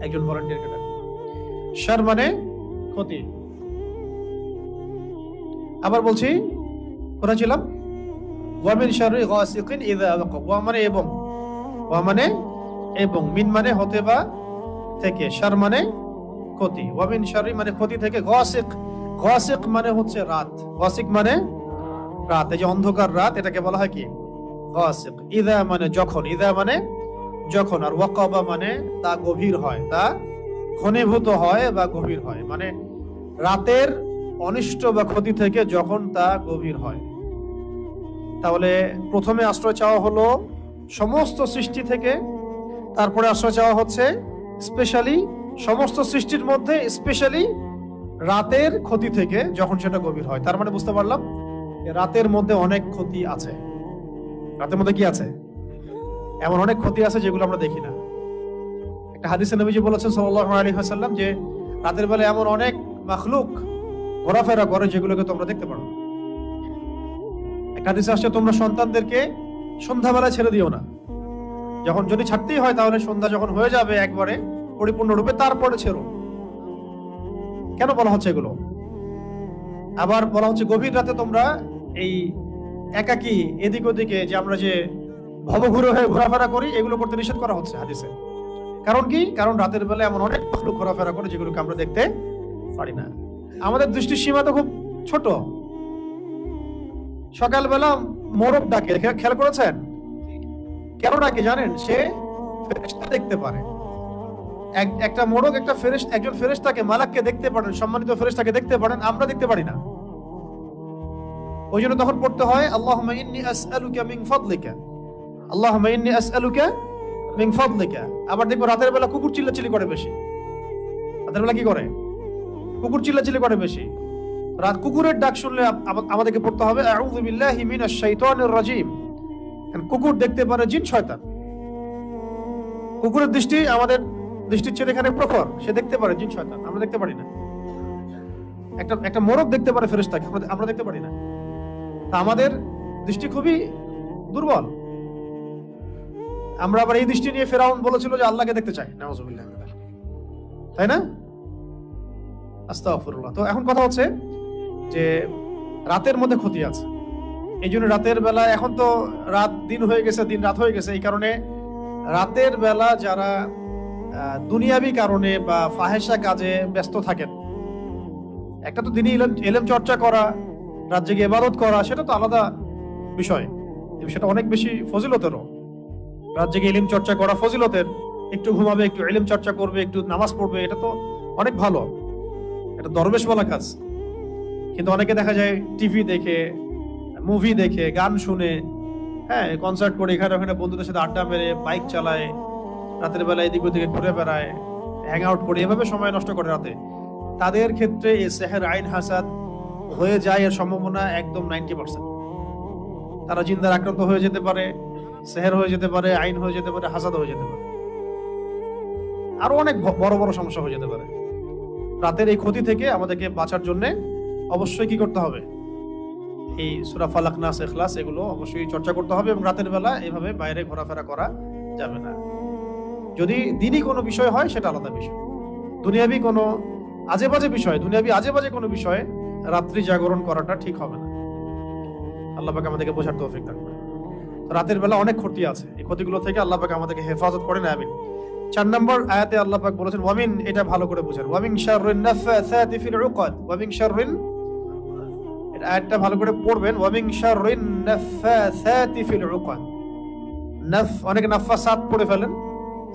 একজন ভলান্টিয়ার কেটে। শার মানে ক্ষতি। আবার বলছি, কোথায় ছিলাম? ওয়া মিন শাররি গাসিকিন ইযা ওয়াকাব। ওয়া মানে এবং, ওয়া মানে এবং, মিন মানে হতে বা থেকে, শার মানে ক্ষতি। ওয়া মিন শাররি মানে ক্ষতি থেকে, গাসিক, গাসিক মানে হচ্ছে রাত, গাসিক মানে রাত, এই যে অন্ধকার রাত, এটাকে বলা হয় কি? গাসিক। ইযা মানে যখন, ইযা মানে যখন, আর ওয়াকাবা মানে তা গভীর হয়, তা ঘনীভূত হয় বা গভীর হয়, মানে রাতের অনিষ্ট বা ক্ষতি থেকে যখন তা গভীর হয়। তাহলে প্রথমে আশ্রয় চাওয়া হলো সমস্ত সৃষ্টি থেকে, তারপরে আশ্রয় চাওয়া হচ্ছে স্পেশালি সমস্ত সৃষ্টির মধ্যে স্পেশালি রাতের ক্ষতি থেকে যখন সেটা গভীর হয়। তার মানে বুঝতে পারলাম রাতের মধ্যে অনেক ক্ষতি আছে। রাতের মধ্যে কি আছে? এমন অনেক ক্ষতি আছে যেগুলো আমরা দেখি না। একটা হাদিসে নবীজি বলেছেন সাল্লাল্লাহু আলাইহি ওয়াসাল্লাম যে রাতের বেলা এমন অনেক মাখলুক ঘোরাফেরা করে যেগুলোকে তোমরা দেখতে পারো। একটা হাদিসে আসছে তোমরা সন্তানদেরকে সন্ধ্যাবেলা ছেড়ে দিও না। যখন যদি ছাড়তেই হয় তাহলে সন্ধ্যা যখন হয়ে যাবে একবারে পরিপূর্ণরূপে তারপরে ছেড়ো। কেন বলা হচ্ছে এগুলো? আবার বলা হচ্ছে গভীর রাতে তোমরা এই একাকী এদিক ওদিকে যে আমরা যে ভবঘুরে হয়ে ঘোরাফেরা করি এগুলো করতে নিষেধ করা হচ্ছে হাদিসে। কারণ কি? কারণ রাতের বেলা এমন অনেক মাখলুক ঘোরাফেরা করে যেগুলোকে আমরা দেখতে পারি না। আমাদের দৃষ্টির সীমা তো খুব ছোট। সকালবেলা মোরগ ডাকে, খেয়াল করেছেন? কেন ডাকে জানেন? সে ফেরেশতা দেখতে পারে। একটা মোরগ একটা একজন ফেরেশতাকে, মালাককে দেখতে পারেন, সম্মানিত ফেরেশতাকে দেখতে পারেন, আমরা দেখতে পারি না। ওই জন্য তখন পড়তে হয় আল্লাহুম্মা ইন্নী আসআলুকা মিন ফাদলিকা, আল্লাহুম্মা ইন্নী আসআলুকা মিন ফাদলিকা। আবার দেখো রাতের বেলা কুকুর চিল্লাচিল্লি করে বেশি। রাতের বেলা কি করে? কুকুর চিল্লাচিল্লি করে বেশি। রাত কুকুরের ডাক শুনলে আমাদেরকে পড়তে হবে আউযু বিল্লাহি মিনাশ শাইতানির রাজিম। কুকুর দেখতে পারে জিন শয়তান। কুকুরের দৃষ্টি আমাদের দৃষ্টির চেয়ে এখানে প্রখর, সে দেখতে পারে জিন শয়তান, আমরা দেখতে পারি না। একটা মোরগ দেখতে পারে ফেরেশতাকে, আমরা দেখতে পারি না। তা আমাদের দৃষ্টি খুবই দুর্বল। আমরা আবার এই দৃষ্টি নিয়ে ফেরাউন বলেছিল যে আল্লাহকে দেখতে চাই, নাউযুবিল্লাহ, তাই না? আস্তাগফিরুল্লাহ। তো এখন কথা হচ্ছে যে রাতের মধ্যে ক্ষতি আছে। এই জন্য রাতের বেলা, এখন তো রাত দিন হয়ে গেছে, দিন রাত হয়ে গেছে, এই কারণে রাতের বেলা যারা দুনিয়াবি কারণে বা ফাহেসা কাজে ব্যস্ত থাকেন, একটা তো দিনই ইলম চর্চা করা, রাত জেগে ইবাদত করা, সেটা তো আলাদা বিষয়, সেটা অনেক বেশি ফজিলতেরও। রাত জেগে ইলম চর্চা করা ফজিলতের। একটু ঘুমাবে, একটু ইলম চর্চা করবে, একটু নামাজ পড়বে, এটা তো অনেক ভালো, এটা দরবেশওয়ালা কাজ। কিন্তু অনেকে দেখা যায় টিভি দেখে, মুভি দেখে, গান শুনে, হ্যাঁ, কনসার্ট করে, এখানে ওখানে বন্ধুদের সাথে আড্ডা মেরে, বাইক চালায়, রাতের বেলা এদিক ওদিকে ঘুরে বেড়ায়, হ্যাং আউট করে, এভাবে সময় নষ্ট করে রাতে। তাদের ক্ষেত্রে এই সেহের, আইন, হাসাদ হয়ে যায় এর সম্ভাবনা একদম 90%। তারা জিন্দার আক্রান্ত হয়ে যেতে পারে, সেহের হয়ে যেতে পারে, আইন হয়ে যেতে পারে, হাসাদ হয়ে যেতে পারে, আরো অনেক বড় বড় সমস্যা হয়ে যেতে পারে। রাতের এই ক্ষতি থেকে আমাদেরকে বাঁচার জন্য অবশ্যই কি করতে হবে? এই সূরা ফালাক, নাস, ইখলাস এগুলো অবশ্যই চর্চা করতে হবে। এবং রাতের বেলা এভাবে বাইরে ঘোরাফেরা করা যাবে না। যদি দিনই কোনো বিষয় হয় সেটা আলাদা বিষয়। দুনিয়াবি কোনো আজে বাজে বিষয়, দুনিয়াবি আজে বাজে কোনো বিষয়ে রাত্রি জাগরণ করাটা ঠিক হবে না। আল্লাহ পাক আমাদেরকে বোঝার তৌফিক দান করুন। রাতের বেলা অনেক ক্ষতি আছে, এই ক্ষতিগুলো থেকে আল্লাহ পাক আমাদেরকে হেফাজত করেন, আমিন। 4 নম্বর আয়াতে আল্লাহ পাক বলেছেন ওয়ামিন, এটা ভালো করে বুঝেন, ওয়ামিন শাররিন নাফাসাতি ফিল উকাদ, ওয়ামিন শাররিন, এটা আয়াতটা ভালো করে পড়বেন, ওয়ামিন শাররিন নাফাসাতি ফিল উকাদ। নাফ, অনেকে নাফাসাত পড়ে ফেলেন,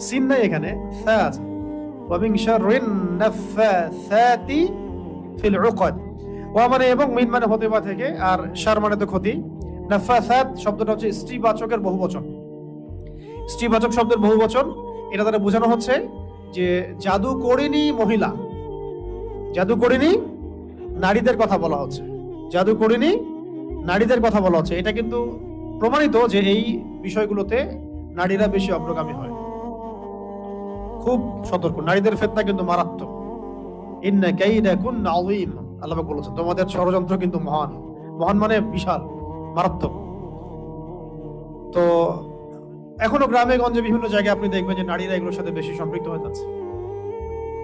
সিন নাই এখানে, সা আছে। ওয়ামিন শাররিন নাফাসাতি ফিল উকাদ। ওয়া মানে এবং, মিন মানে হতে বা থেকে, আর শার মানে তো ক্ষতি। নাফাসাত শব্দটা হচ্ছে স্ত্রীবাচকের বহুবচন। স্ত্রীবাচক শব্দের বহুবচন, এটা দ্বারা বোঝানো হচ্ছে যে জাদু করিনি মহিলা, জাদু করিনি নারীদের কথা বলা হচ্ছে, জাদু করিনি নারীদের কথা বলা হচ্ছে। এটা কিন্তু প্রমাণিত যে এই বিষয়গুলোতে নারীরা বেশি অগ্রগামী হয়। খুব সতর্ক, নারীদের ফিতনা কিন্তু মারাত্মক। ইন্না কাইদাকুন্না আযীম, আল্লাহ পাক বলেছেন তোমাদের ষড়যন্ত্র কিন্তু মহান। মহান মানে বিশাল, মারাত্মক। তো এখনো গ্রামে গঞ্জে বিভিন্ন জায়গায় আপনি দেখবেন যে নারীরা এগুলোর সাথে বেশি সম্পৃক্ত হয়ে যাচ্ছে,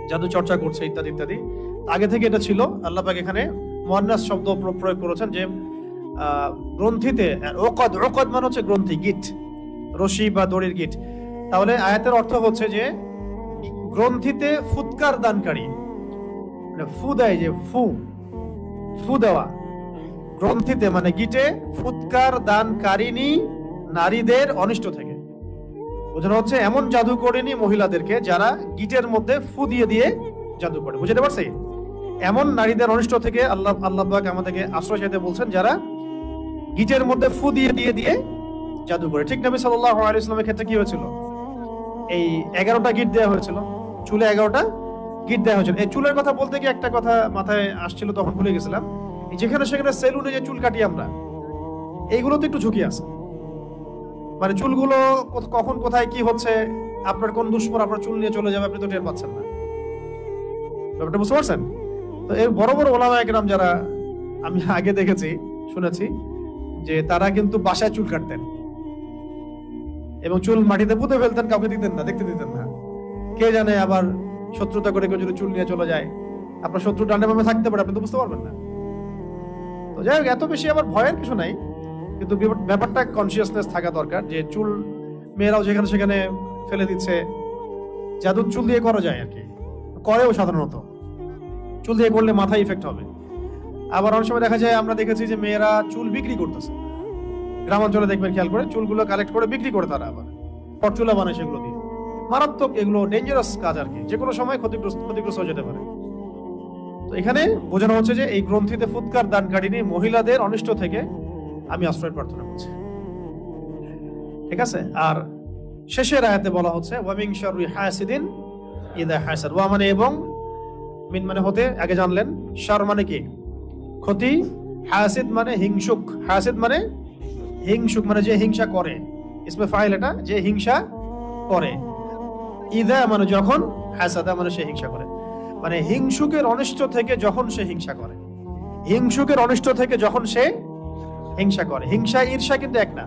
জাদু চর্চা করছে ইত্যাদি ইত্যাদি। আগে থেকে এটা ছিল। আল্লাহ পাক এখানে মুআন্নাস শব্দ প্রয়োগ করেছেন যে গ্রন্থিতে, ওকদ, ওকদ মানে হচ্ছে গ্রন্থি, গিট, রশি বা দড়ির গিট। তাহলে আয়াতের অর্থ হচ্ছে যে গ্রন্থিতে ফুৎকার দানকারী, মানে ফু দেয়, যে ফু ফু দেওয়া, গ্রন্থিতে মানে গিটে ফুৎকার দানকারিনী নারীদের অনিষ্ট থেকে। বোঝানো হচ্ছে এমন জাদু করেনি মহিলাদেরকে যারা গিটের মধ্যে ফু দিয়ে দিয়ে জাদু করে। বুঝতে পারছি? এমন নারীদের অনিষ্ট থেকে আল্লাহ পাক আমাদেরকে আশ্রয় চাইতে বলছেন যারা গিটের মধ্যে ফু দিয়ে দিয়ে দিয়ে জাদু করে। ঠিক নবী সাল্লাল্লাহু আলাইহি ওয়াসাল্লামের ক্ষেত্রে কি হয়েছিল? এই 11টা গিট দেওয়া হয়েছিল, চুলে 11টা গিট দেওয়া হয়েছিল। এই চুলের কথা বলতে গিয়ে একটা কথা মাথায় আসছিল, তখন ভুলে গেছিলাম। যেখানে সেখানে সেলুনে যে চুল কাটি আমরা, এইগুলোতে একটু ঝুঁকি আছে। মানে চুলগুলো কখন কোথায় কি হচ্ছে, আপনার কোন দুশ্মন আপনার চুল নিয়ে চলে যাবে, আপনি তো টের পাচ্ছেন না। ব্যাপারটা বুঝতে পারছেন? তো এর বড় বড় ওলামা একরাম যারা আমি আগে দেখেছি, শুনেছি যে তারা কিন্তু বাসায় চুল কাটতেন এবং চুল মাটিতে পুঁতে ফেলতেন, কাউকে দিতেন না, দেখতে দিতেন না। কে জানে আবার শত্রুতা করে কেউ যদি চুল নিয়ে চলে যায়, আপনার শত্রু ডান্ডে বামে থাকতে পারে, আপনি তো বুঝতে পারবেন না। তো যাই হোক, এত বেশি আবার ভয়ের কিছু নাই, কিন্তু ব্যাপারটা কনসিয়াসনেস থাকা দরকার যে চুল মেয়েরাও যেখানে সেখানে ফেলে দিচ্ছে। জাদু চুল দিয়ে করা যায় আর কি, করেও সাধারণত। চুল দিয়ে করলে মাথায় ইফেক্ট হবে। আবার অনেক সময় দেখা যায়, আমরা দেখেছি যে মেয়েরা চুল বিক্রি করতেছে। গ্রামাঞ্চলে দেখবেন, খেয়াল করে চুলগুলো কালেক্ট করে বিক্রি করে তারা, আবার পরচুলা বানায় সেগুলো দিয়ে। মারাত্মক, এগুলো ডেঞ্জারাস কাজ আর কি, যে কোনো সময় ক্ষতিগ্রস্ত হয়ে যেতে পারে। তো এখানে বোঝানো হচ্ছে যে এই গ্রন্থিতে ফুৎকার দানকারিনী মহিলাদের অনিষ্ট থেকে আমি আশ্রয় প্রার্থনা করছি। ঠিক আছে? আর শেষের আয়াতে বলা হচ্ছে ওয়া মিন শাররি হাসিদিন ইযা হাসাদ। ওয়া মানে এবং, মিন মানে হতে, আগে জানলেন। শার মানে কি? ক্ষতি। হাসিদ মানে হিংসুক। হাসিদ মানে হিংসুক, মানে যে হিংসা করে। ইসমে ফাইল এটা, যে হিংসা করে। ইযা মানে যখন, হাসাদা মানে সে হিংসা করে। মানে হিংসুকের অনিষ্ট থেকে যখন সে হিংসা করে, হিংসুকের অনিষ্ট থেকে যখন সে হিংসা করে। হিংসা ঈর্ষা কিন্তু এক না।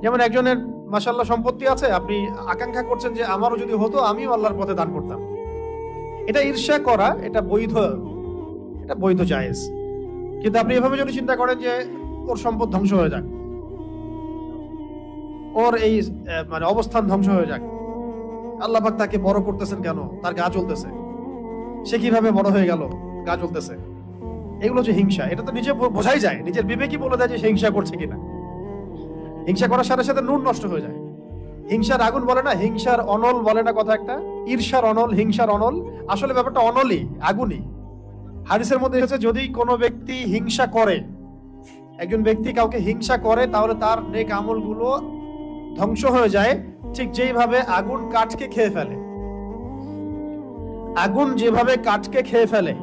যেমন একজনের মাশাআল্লাহ সম্পত্তি আছে, আপনি আকাঙ্ক্ষা করছেন যে আমারও যদি হতো, আমিও আল্লাহর পথে দান করতাম। এটা ঈর্ষা করা, এটা বৈধ জায়েজ। কিন্তু আপনি এভাবে যদি চিন্তা করেন যে ওর সম্পদ ধ্বংস হয়ে যাক, ওর এই মানে অবস্থান ধ্বংস হয়ে যাক, আল্লাহ পাক তাকে বড় করতেছেন কেন? তার গা চলতেছে, সে কিভাবে বড় হয়ে গেল? গা চলতেছে। এগুলো যে হিংসা, এটা তো নিজে বোঝাই যায়, নিজের বিবেকই বলে দেয় যে সে হিংসা করছে কিনা। হিংসা করার সাথে সাথে নুন নষ্ট হয়ে যায়। হিংসার আগুন বলে না, হিংসার অনল বলে না কথা একটা, ঈর্ষার অনল, হিংসার অনল। আসলে ব্যাপারটা অনলই, আগুনই। হাদিসের মধ্যে এসেছে যদি কোনো ব্যক্তি হিংসা করে, একজন ব্যক্তি কাউকে হিংসা করে, তাহলে তার নেক আমলগুলো ধ্বংস হয়ে যায়, ঠিক যেইভাবে আগুন কাঠকে খেয়ে ফেলে। আগুন যেভাবে কাঠকে খেয়ে ফেলে,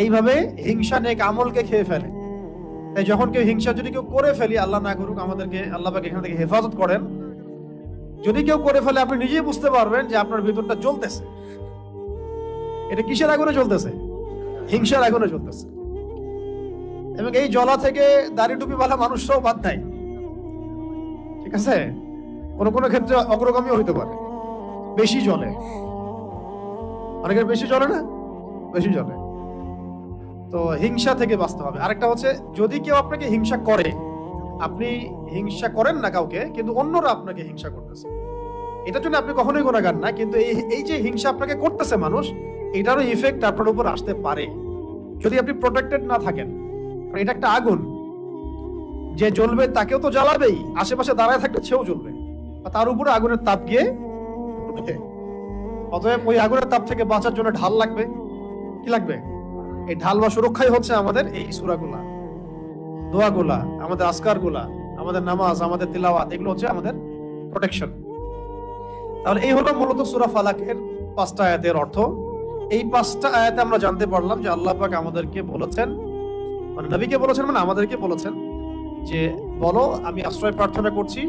এইভাবে হিংসা নেক আমলকে খেয়ে ফেলে। তাই যখন কেউ হিংসা যদি কেউ করে ফেলি, আল্লাহ না করুক, আমাদেরকে আল্লাহ পাক এখান থেকে হেফাজত করেন, যদি কেউ করে ফেলে, আপনি নিজেই বুঝতে পারবেন যে আপনার ভিতরটা জ্বলতেছে। এটা কিসের আগুনে জ্বলতেছে? হিংসার আগুনে জ্বলতেছে। এবং এই জ্বলা থেকে দাড়ি টুপিওয়ালা মানুষরাও বাদ নাই। ঠিক আছে? কোন ক্ষেত্রে অগ্রগামী হইতে পারে, বেশি জ্বলে। অনেকের বেশি জ্বলে না, বেশি জ্বলে। তো হিংসা থেকে বাঁচতে হবে। আরেকটা হচ্ছে, যদি কেউ আপনাকে হিংসা করে, আপনি হিংসা করেন না কাউকে, কিন্তু অন্যরা আপনাকে হিংসা করতেছে, এটার জন্য আপনি কখনোই গুনাহগার না। কিন্তু এই যে হিংসা আপনাকে করতেছে মানুষ, এটারও ইফেক্ট আপনার উপর আসতে পারে যদি আপনি প্রোটেক্টেড না থাকেন। এটা একটা আগুন, যে জ্বলবে তাকেও তো জ্বালাবেই, আশেপাশে দাঁড়ায় থাকলে সেও জ্বলবে, তার উপরে আগুনের তাপ গিয়ে। অতএব ওই আগুনের তাপ থেকে বাঁচার জন্য ঢাল লাগবে। কি লাগবে? এই ঢাল বা সুরক্ষাই হচ্ছে আমাদের এই সূরাগুলা, দোয়াগুলা, আমাদের আজকারগুলা, আমাদের নামাজ, আমাদের তিলাওয়াত, এগুলো হচ্ছে আমাদের প্রোটেকশন। তাহলে এই হলো মূলত সূরা ফালাকের 5টা আয়াতের অর্থ। এই 5টা আয়াতে আমরা জানতে পারলাম যে আল্লাহ পাক আমাদেরকে বলেছেন, মানে নবীকে বলেছেন, মানে আমাদেরকে বলেছেন যে বলো আমি আশ্রয় প্রার্থনা করছি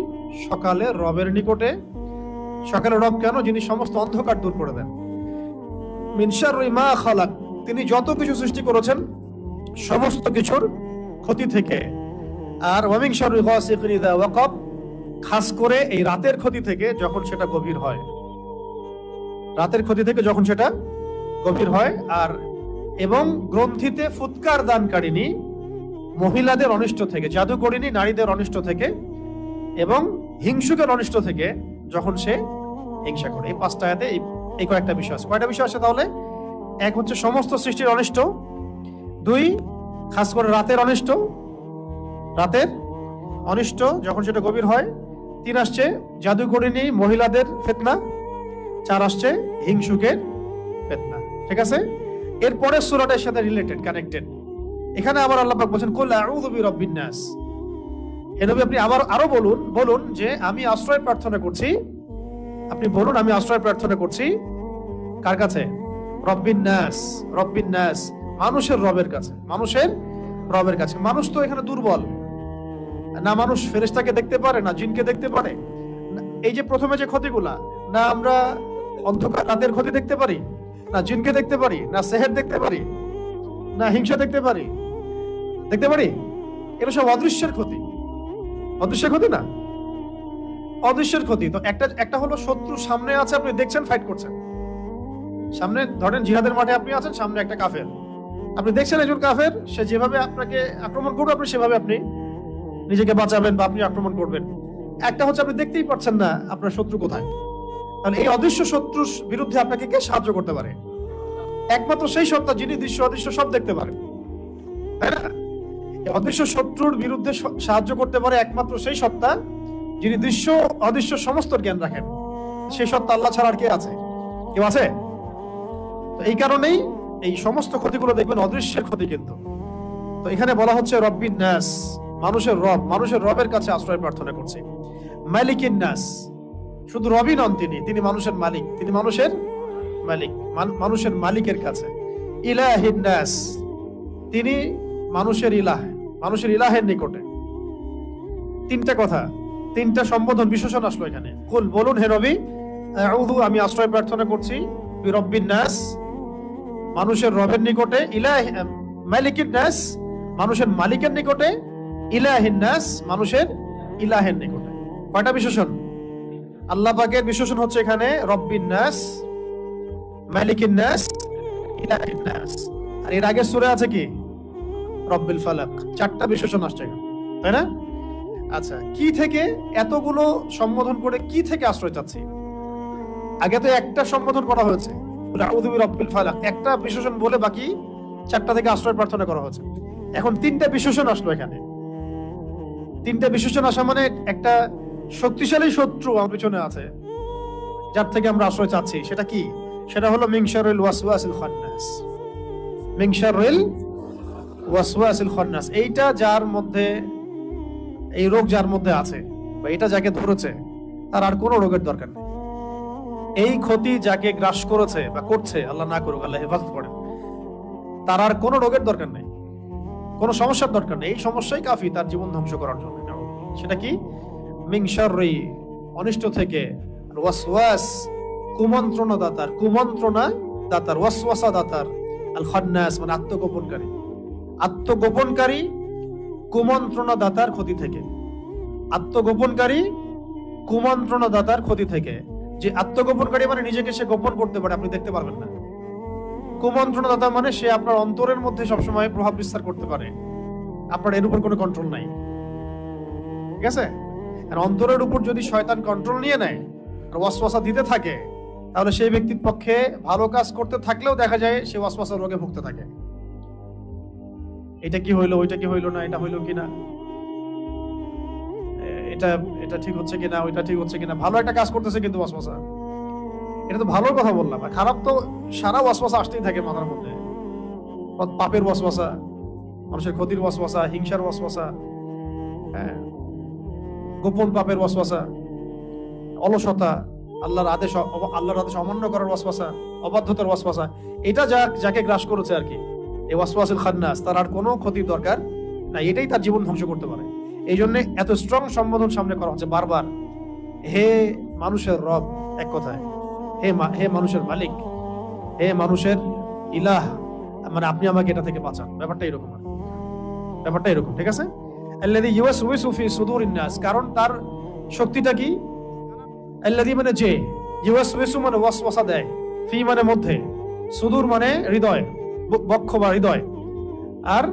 সকালে রবের নিকটে। সকালে রব কেন? যিনি সমস্ত অন্ধকার দূর করে দেন। মিন শাররি মা খালাক, তিনি যত কিছু সৃষ্টি করেছেন সমস্ত কিছুর ক্ষতি থেকে। আর ওয়া মিন শাররি গাসিকিন ইযা ওয়াকাব, খাস করে এই রাতের ক্ষতি থেকে যখন সেটা গভীর হয়, রাতের ক্ষতি থেকে যখন সেটা গভীর হয়। আর এবং গ্রন্থিতে ফুৎকার দানকারিনী মহিলাদের অনিষ্ট থেকে, জাদুকরিনী নারীদের অনিষ্ট থেকে, এবং হিংসুকের অনিষ্ট থেকে যখন সে হিংসা করে। এই 5টা আয়াতে এই কয়েকটা বিষয় আছে। কয়টা বিষয় আছে তাহলে? এক হচ্ছে সমস্ত সৃষ্টির অনিষ্ট, 2 খাস করে রাতের অনিষ্ট, রাতের অনিষ্ট যখন সেটা গভীর হয়, 3 আসছে জাদুকরিনী মহিলাদের ফিতনা, 4 আসছে হিংসুকের ফিতনা। ঠিক আছে? এরপরে সূরাটার সাথে রিলেটেড, কানেক্টেড। এখানে আবার আল্লাহ পাক বলেন কুল আউযু বিরাব্বিন নাস। হে নবী আপনি আরো বলুন যে আমি আশ্রয় প্রার্থনা করছি। আপনি বলুন আমি আশ্রয় প্রার্থনা করছি কার কাছে? রব্বিন নাস, রব্বিন নাস, মানুষের রবের কাছে, মানুষের রবের কাছে। মানুষ তো এখানে দুর্বল না, মানুষ ফেরেশতাকে দেখতে পারে না, জিনকে দেখতে পারে। এই যে প্রথমে যে ক্ষতিগুলা, না আমরা অন্ধকার রাতের ক্ষতি দেখতে পারি, না জিনকে দেখতে পারি, না সেহের দেখতে পারি, না হিংসা দেখতে পারি, দেখতে পারি? এটা সব অদৃশ্যের ক্ষতি। অদৃশ্যের ক্ষতি না, অদৃশ্যের ক্ষতি। তো একটা হলো শত্রু সামনে আছে, আপনি দেখছেন ফাইট করছেন। সামনে ধরেন জিহাদের মাঠে আপনি আছেন, সামনে একটা কাফের, আপনি দেখছেন একজন কাফের, সে যেভাবে আপনাকে আক্রমণ করবে আপনি সেভাবে আপনি নিজেকে বাঁচাবেন বা আপনি আক্রমণ করবেন। একটা হচ্ছে আপনি দেখতেই পাচ্ছেন না আপনার শত্রু কোথায়। তাহলে এই অদৃশ্য শত্রুর বিরুদ্ধে আপনাকে কে সাহায্য করতে পারে? একমাত্র সেই সত্তা যিনি দৃশ্য অদৃশ্য সব দেখতে পারেন, তাই না? অদৃশ্য শত্রুর বিরুদ্ধে সাহায্য করতে পারে একমাত্র সেই সত্তা যিনি দৃশ্য অদৃশ্য সমস্ত জ্ঞান রাখেন। সেই সত্তা আল্লাহ ছাড়া আর কে আছে? কেউ আছে? তো এই কারণেই এই সমস্ত ক্ষতিগুলো দেখবেন অদৃশ্যের ক্ষতি। কিন্তু তো এখানে বলা হচ্ছে রব্বিন নাস, মানুষের রব, মানুষের রবের কাছে আশ্রয় প্রার্থনা করছে। মালিকিন নাস, শুধু রবই নন, তিনি মানুষের মালিক, তিনি মানুষের মালিক, মানুষের মালিকের কাছে। ইলাহিন নাস, তিনি মানুষের ইলাহ, মানুষের ইলাহের নিকটে। 3টা কথা, 3টা সম্বোধন, বিশেষণ আসলো এখানে। কুল বলুন হে নবী, আউযু আমি আশ্রয় প্রার্থনা করছি, বিরব্বিন নাস মানুষের রবের নিকটে, মালিকিন নাস মানুষের মালিকের নিকটে, ইলাহিন নাস মানুষের ইলাহের নিকটে। কয়টা বিশেষণ? আল্লাহ পাকের বিশেষণ হচ্ছে এখানে রব্বিন নাস, মালিকিন নাস, ইলাহিন নাস। আর এর আগের সূরা আছে কি? রব্বিল ফালাক। 4টা বিশেষণ আসছে, তাই না? আচ্ছা, কি থেকে এতগুলো সম্বোধন করে, কি থেকে আশ্রয় চাচ্ছি? আগে তো একটা সম্বোধন করা হয়েছে, আউযু বিরাব্বিল ফালাক, একটা বিশেষণ বলে বাকি 4টা থেকে আশ্রয় প্রার্থনা করা হয়েছে। এখন 3টা বিশেষণ আসলো এখানে। 3টা বিশেষণ আসা মানে একটা শক্তিশালী শত্রু আমার পিছনে আছে, যার থেকে আমরা আশ্রয় চাচ্ছি। সেটা কি? সেটা হলো মিন শাররিল ওয়াসওয়াসিল খান্নাস। মিন শাররিল ওয়াসওয়াসিল খান্নাস, এইটা যার মধ্যে, এই রোগ যার মধ্যে আছে বা এটা যাকে ধরেছে, তার আর কোনো রোগের দরকার নেই। এই ক্ষতি যাকে গ্রাস করেছে বা করছে, আল্লাহ না করুক, আল্লাহ হেফাজত করেন, তার আর কোনো রোগের দরকার নেই, কোনো সমস্যার দরকার নেই। এই সমস্যাই কাফি তার জীবন ধ্বংস করার জন্য। সেটা কি? মিন শাররি, অনিষ্ট থেকে, ওয়াসওয়াস, কুমন্ত্রণা দাতার, কুমন্ত্রণা দাতার, ওয়াসওয়াসা দাতার, আল খান্নাস মানে আত্মগোপনকারী, আত্মগোপনকারী কুমন্ত্রণা দাতার ক্ষতি থেকে, আত্মগোপনকারী কুমন্ত্রণা দাতার ক্ষতি থেকে। যে আত্মগোপনকারী মানে নিজেকে সে গোপন করতে পারে, আপনি দেখতে পারবেন না। কুমন্ত্রণা দাতা মানে সে আপনার অন্তরের মধ্যে সবসময় প্রভাব বিস্তার করতে পারে, আপনার এর উপর কোনো কন্ট্রোল নাই। ঠিক আছে? আর অন্তরের উপর যদি শয়তান কন্ট্রোল নিয়ে নেয় আর ওয়াসওয়াসা দিতে থাকে, তাহলে সেই ব্যক্তির পক্ষে ভালো কাজ করতে থাকলেও দেখা যায় সে ওয়াসওয়াসা রোগে ভুগতে থাকে। এটা কি হইলো, ওইটা কি হইলো না, এটা হইলো কিনা, এটা ঠিক হচ্ছে কিনা, ওইটা ঠিক হচ্ছে কিনা। ভালো একটা কাজ করতেছে কিন্তু ওয়াসওয়াসা, এটা তো ভালো কথা বললাম, আর খারাপ তো সারা ওয়াসওয়াসা আসতেই থাকে মাথার মধ্যে। পাপের ওয়াসওয়াসা, মানুষের ক্ষতির ওয়াসওয়াসা, হিংসার ওয়াসওয়াসা, হ্যাঁ, গোপন পাপের ওয়াসওয়াসা, অলসতা, আল্লাহর আদেশ অমান্য করার ওয়াসওয়াসা, অবাধ্যতার ওয়াসওয়াসা, এটা যাকে গ্রাস করেছে আর কি, এই ওয়াসওয়াসুল খান্নাস, তার আর কোনো ক্ষতির দরকার না, এটাই তার জীবন ধ্বংস করতে পারে। এই জন্য এত স্ট্রং সম্বোধন সামনে করা হচ্ছে বারবার, হে মানুষের রব, এক কথায় হে মানুষের মালিক, হে মানুষের ইলাহ, মানে আপনি আমাকে এটা থেকে বাঁচান। ব্যাপারটা এরকম, ঠিক আছে? আল্লাযী ইউওয়াসউইসু ফি সুদুরিন নাস, কারণ তার শক্তিটা কি? আল্লাযী মানে যে, ইউওয়াসউইসু মানে ওয়াসওয়াসা দেয়, ফি মানে মধ্যে, সুদূর মানে হৃদয়, বক্ষ বা হৃদয়, আর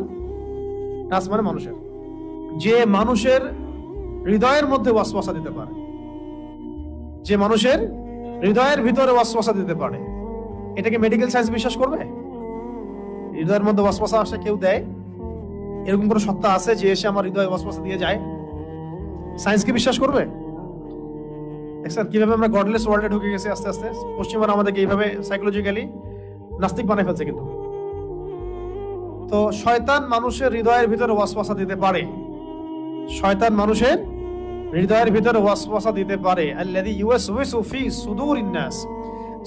নাস মানে মানুষের, যে মানুষের হৃদয়ের মধ্যে ওয়াসওয়াসা দিতে পারে, যে মানুষের হৃদয়ের ভিতরে ওয়াসওয়াসা দিতে পারে। এটাকে মেডিকেল সায়েন্স বিশ্বাস করবে? হৃদয়ের মধ্যে ওয়াসওয়াসা আসে কেউ দেয়, এরকম কোনো সত্তা আছে যে এসে আমার হৃদয়ে ওয়াসওয়াসা দিয়ে যায়? সায়েন্স কি বিশ্বাস করবে? দেখছেন কিভাবে আমরা গডলেস ওয়ার্ল্ডে ঢুকে গেছি আস্তে আস্তে। পশ্চিমারা আমাদেরকে এইভাবে সাইকোলজিক্যালি নাস্তিক বানায় ফেলছে। কিন্তু তো শয়তান মানুষের হৃদয়ের ভিতরে ওয়াসওয়াসা দিতে পারে, শয়তান মানুষের হৃদয়ের ভিতরে ওয়াসওয়াসা দিতে পারে। আল্লাযী ইউওয়াসউইসু ফি সুদুরিন নাস,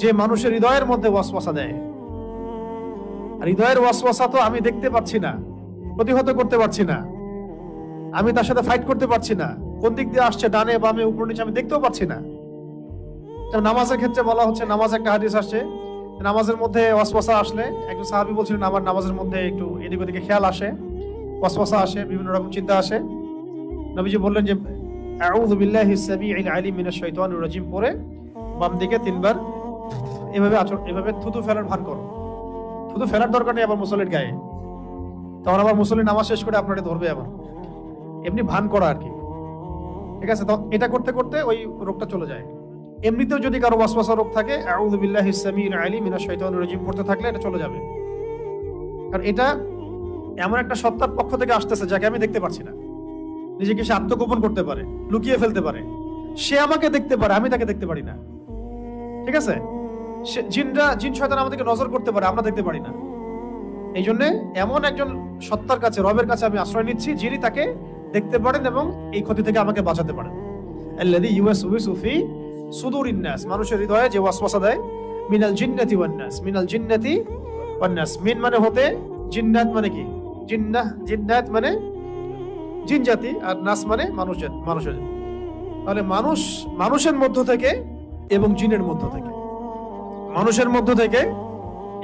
যে মানুষের হৃদয়ের মধ্যে ওয়াসওয়াসা দেয়। আর হৃদয়ের ওয়াসওয়াসা তো আমি দেখতে পাচ্ছি না, প্রতিহত করতে পারছি না, আমি তার সাথে ফাইট করতে পারছি না, কোন দিক দিয়ে আসছে, ডানে বামে উপর নিচে, আমি দেখতেও পাচ্ছি না। নামাজের ক্ষেত্রে বলা হচ্ছে, নামাজ একটা হাদিস আসছে, নামাজের মধ্যে ওয়াসওয়াসা আসলে, একজন সাহাবী বলছিলেন আমার নামাজের মধ্যে একটু এদিক ওদিকে খেয়াল আসে, ওয়াসওয়াসা আসে, বিভিন্ন রকম চিন্তা আসে। নবীজি বললেন যে আউযু বিল্লাহিস সামিউল আলিম মিনাশ শাইতানির রাজিম পরে বাম দিকে 3 বার এভাবে থুতু ফেলার ভান করো। থুতু ফেলার দরকার নেই আবার মুসল্লির গায়ে, তখন আবার মুসল্লি নামাজ শেষ করে আপনাকে ধরবে, আবার এমনি ভান করা আর কি, ঠিক আছে? তো এটা করতে করতে ওই রোগটা চলে যায়। এমনিতেও যদি কারো ওয়াসওয়াসা রোগ থাকে, আউযু বিল্লাহিস সামিউল আলিম মিনাশ শাইতানির রাজিম পড়তে থাকলে এটা চলে যাবে। কারণ এটা এমন একটা সত্তার পক্ষ থেকে আসতেছে যাকে আমি দেখতে পাচ্ছি না, নিজেকে সে আত্মগোপন করতে পারে, লুকিয়ে ফেলতে পারে, সে আমাকে দেখতে পারে, আমি তাকে দেখতে পারি না, ঠিক আছে? জিন শয়তান আমাদেরকে নজর করতে পারে, আমরা দেখতে পারি না। এই জন্য এমন একজন সত্তার কাছে, রবের কাছে আমি আশ্রয় নিচ্ছি যিনি তাকে দেখতে পারেন এবং এই ক্ষতি থেকে আমাকে বাঁচাতে পারেন। আল্লাযী ইউওয়াসউইসু ফি সুদুরিন নাস, মানুষের হৃদয়ে যে ওয়াসওয়াসা দেয়, মিনাল জিন্নাতি ওয়ান নাস, মিনাল জিন্নাতি ওয়ান নাস, মিন মানে হতে, জিন্নাত মানে কি? জিন্নাত মানে জিন জাতি, আর নাস মানে মানুষের। তাহলে মানুষের মধ্য থেকে এবং জিনের মধ্য থেকে, মানুষের মধ্য থেকে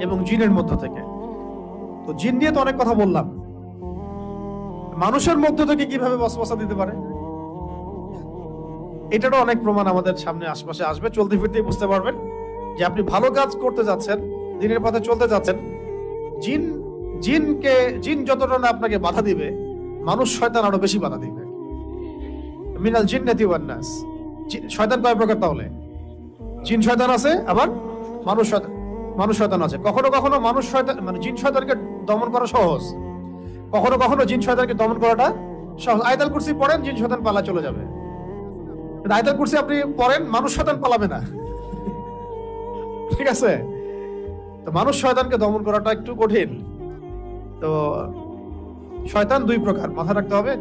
এবং জিনের মধ্য থেকে। তো জিন দিয়ে তো অনেক কথা বললাম, মানুষের মধ্য থেকে কিভাবে ওয়াসওয়াসা দিতে পারে, এটারও অনেক প্রমাণ আমাদের সামনে আশপাশে আসবে। চলতে ফিরতেই বুঝতে পারবেন যে আপনি ভালো কাজ করতে যাচ্ছেন, দিনের পথে চলতে যাচ্ছেন, জিন যতটা না আপনাকে বাধা দিবে, মানুষ শয়তান আরো বেশি বাধা দিবে। মিনাল জিন্নাতি ওয়ান নাস, শয়তান কয় প্রকার তাহলে? জিন শয়তান আছে, আবার মানুষ শয়তান আছে। কখনো কখনো মানুষ শয়তান মানে জিন শয়তানকে দমন করা সহজ, কখনো কখনো জিন শয়তানকে দমন করাটা সহজ। আয়াতুল কুরসি পড়েন, জিন শয়তান পালা চলে যাবে। আয়াতুল কুরসি আপনি পড়েন, মানুষ শয়তান পালাবে না, ঠিক আছে? তো মানুষ শয়তানকে দমন করাটা একটু কঠিন। তো শয়তান 2 প্রকার, মাথা রাখতে হবে,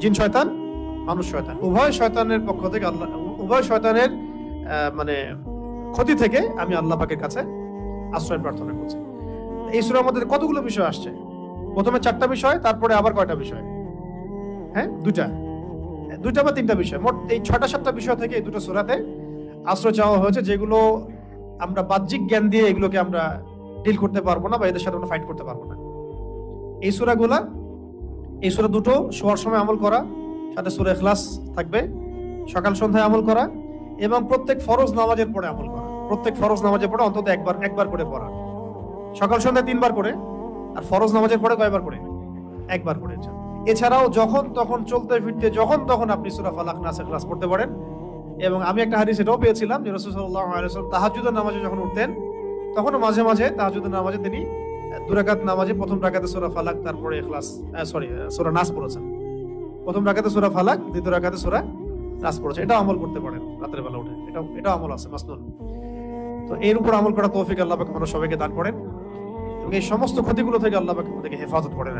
জিন শয়তান, মানুষ শয়তান। উভয় শয়তানের পক্ষ থেকে আল্লাহ, উভয় শয়তানের মানে ক্ষতি থেকে আমি আল্লাহ পাকের কাছে আশ্রয় প্রার্থনা করছি। এই সূরার মধ্যে কতগুলো বিষয় আসছে? প্রথমে 4টা বিষয়, তারপরে আবার কয়টা বিষয়? হ্যাঁ, 2টা বা 3টা বিষয়, মোট এই 6টা-7টা বিষয় থেকে এই 2টো সূরাতে আশ্রয় চাওয়া হয়েছে, যেগুলো আমরা বাহ্যিক জ্ঞান দিয়ে এগুলোকে আমরা ডিল করতে পারবো না বা এদের সাথে আমরা ফাইট করতে পারবো না। এই সূরা 2টো শোয়ার সময় আমল করা, সাথে সূরা ইখলাস থাকবে, সকাল সন্ধ্যায় আমল করা, এবং প্রত্যেক ফরজ নামাজের পরে আমল করা। প্রত্যেক ফরজ নামাজের পরে অন্তত একবার করে পড়া, সকাল সন্ধ্যায় 3 বার করে, আর ফরজ নামাজের পরে কয়বার করে? 1 বার করে। এছাড়াও যখন তখন চলতে ফিরতে যখন তখন আপনি সূরা ফালাক, নাস, ইখলাস পড়তে পারেন। এবং আমি একটা হাদিস এটাও পেয়েছিলাম যে রাসূল সাল্লাল্লাহু আলাইহি ওয়াসাল্লাম তাহাজ্জুদের নামাজে যখন উঠতেন, তখন মাঝে মাঝে তাহাজ্জুদের নামাজে তিনি 2 রাকাত নামাজে প্রথম রাকাতে সূরা ফালাক, তারপরে ইখলাস, সূরা নাস পড়েছেন। প্রথম রাকাতে সূরা ফালাক, দ্বিতীয় রাকাতে সূরা নাস পড়েছেন। এটা আমল করতে পারেন রাতের বেলা উঠে, এটা আমল আছে মাসনুন। তো এর উপর আমল করা তৌফিক আল্লাহ পাক আমাদের সবাইকে দান করেন, এবং এই সমস্ত ক্ষতিগুলো থেকে আল্লাহ পাক আমাদেরকে হেফাজত করেন।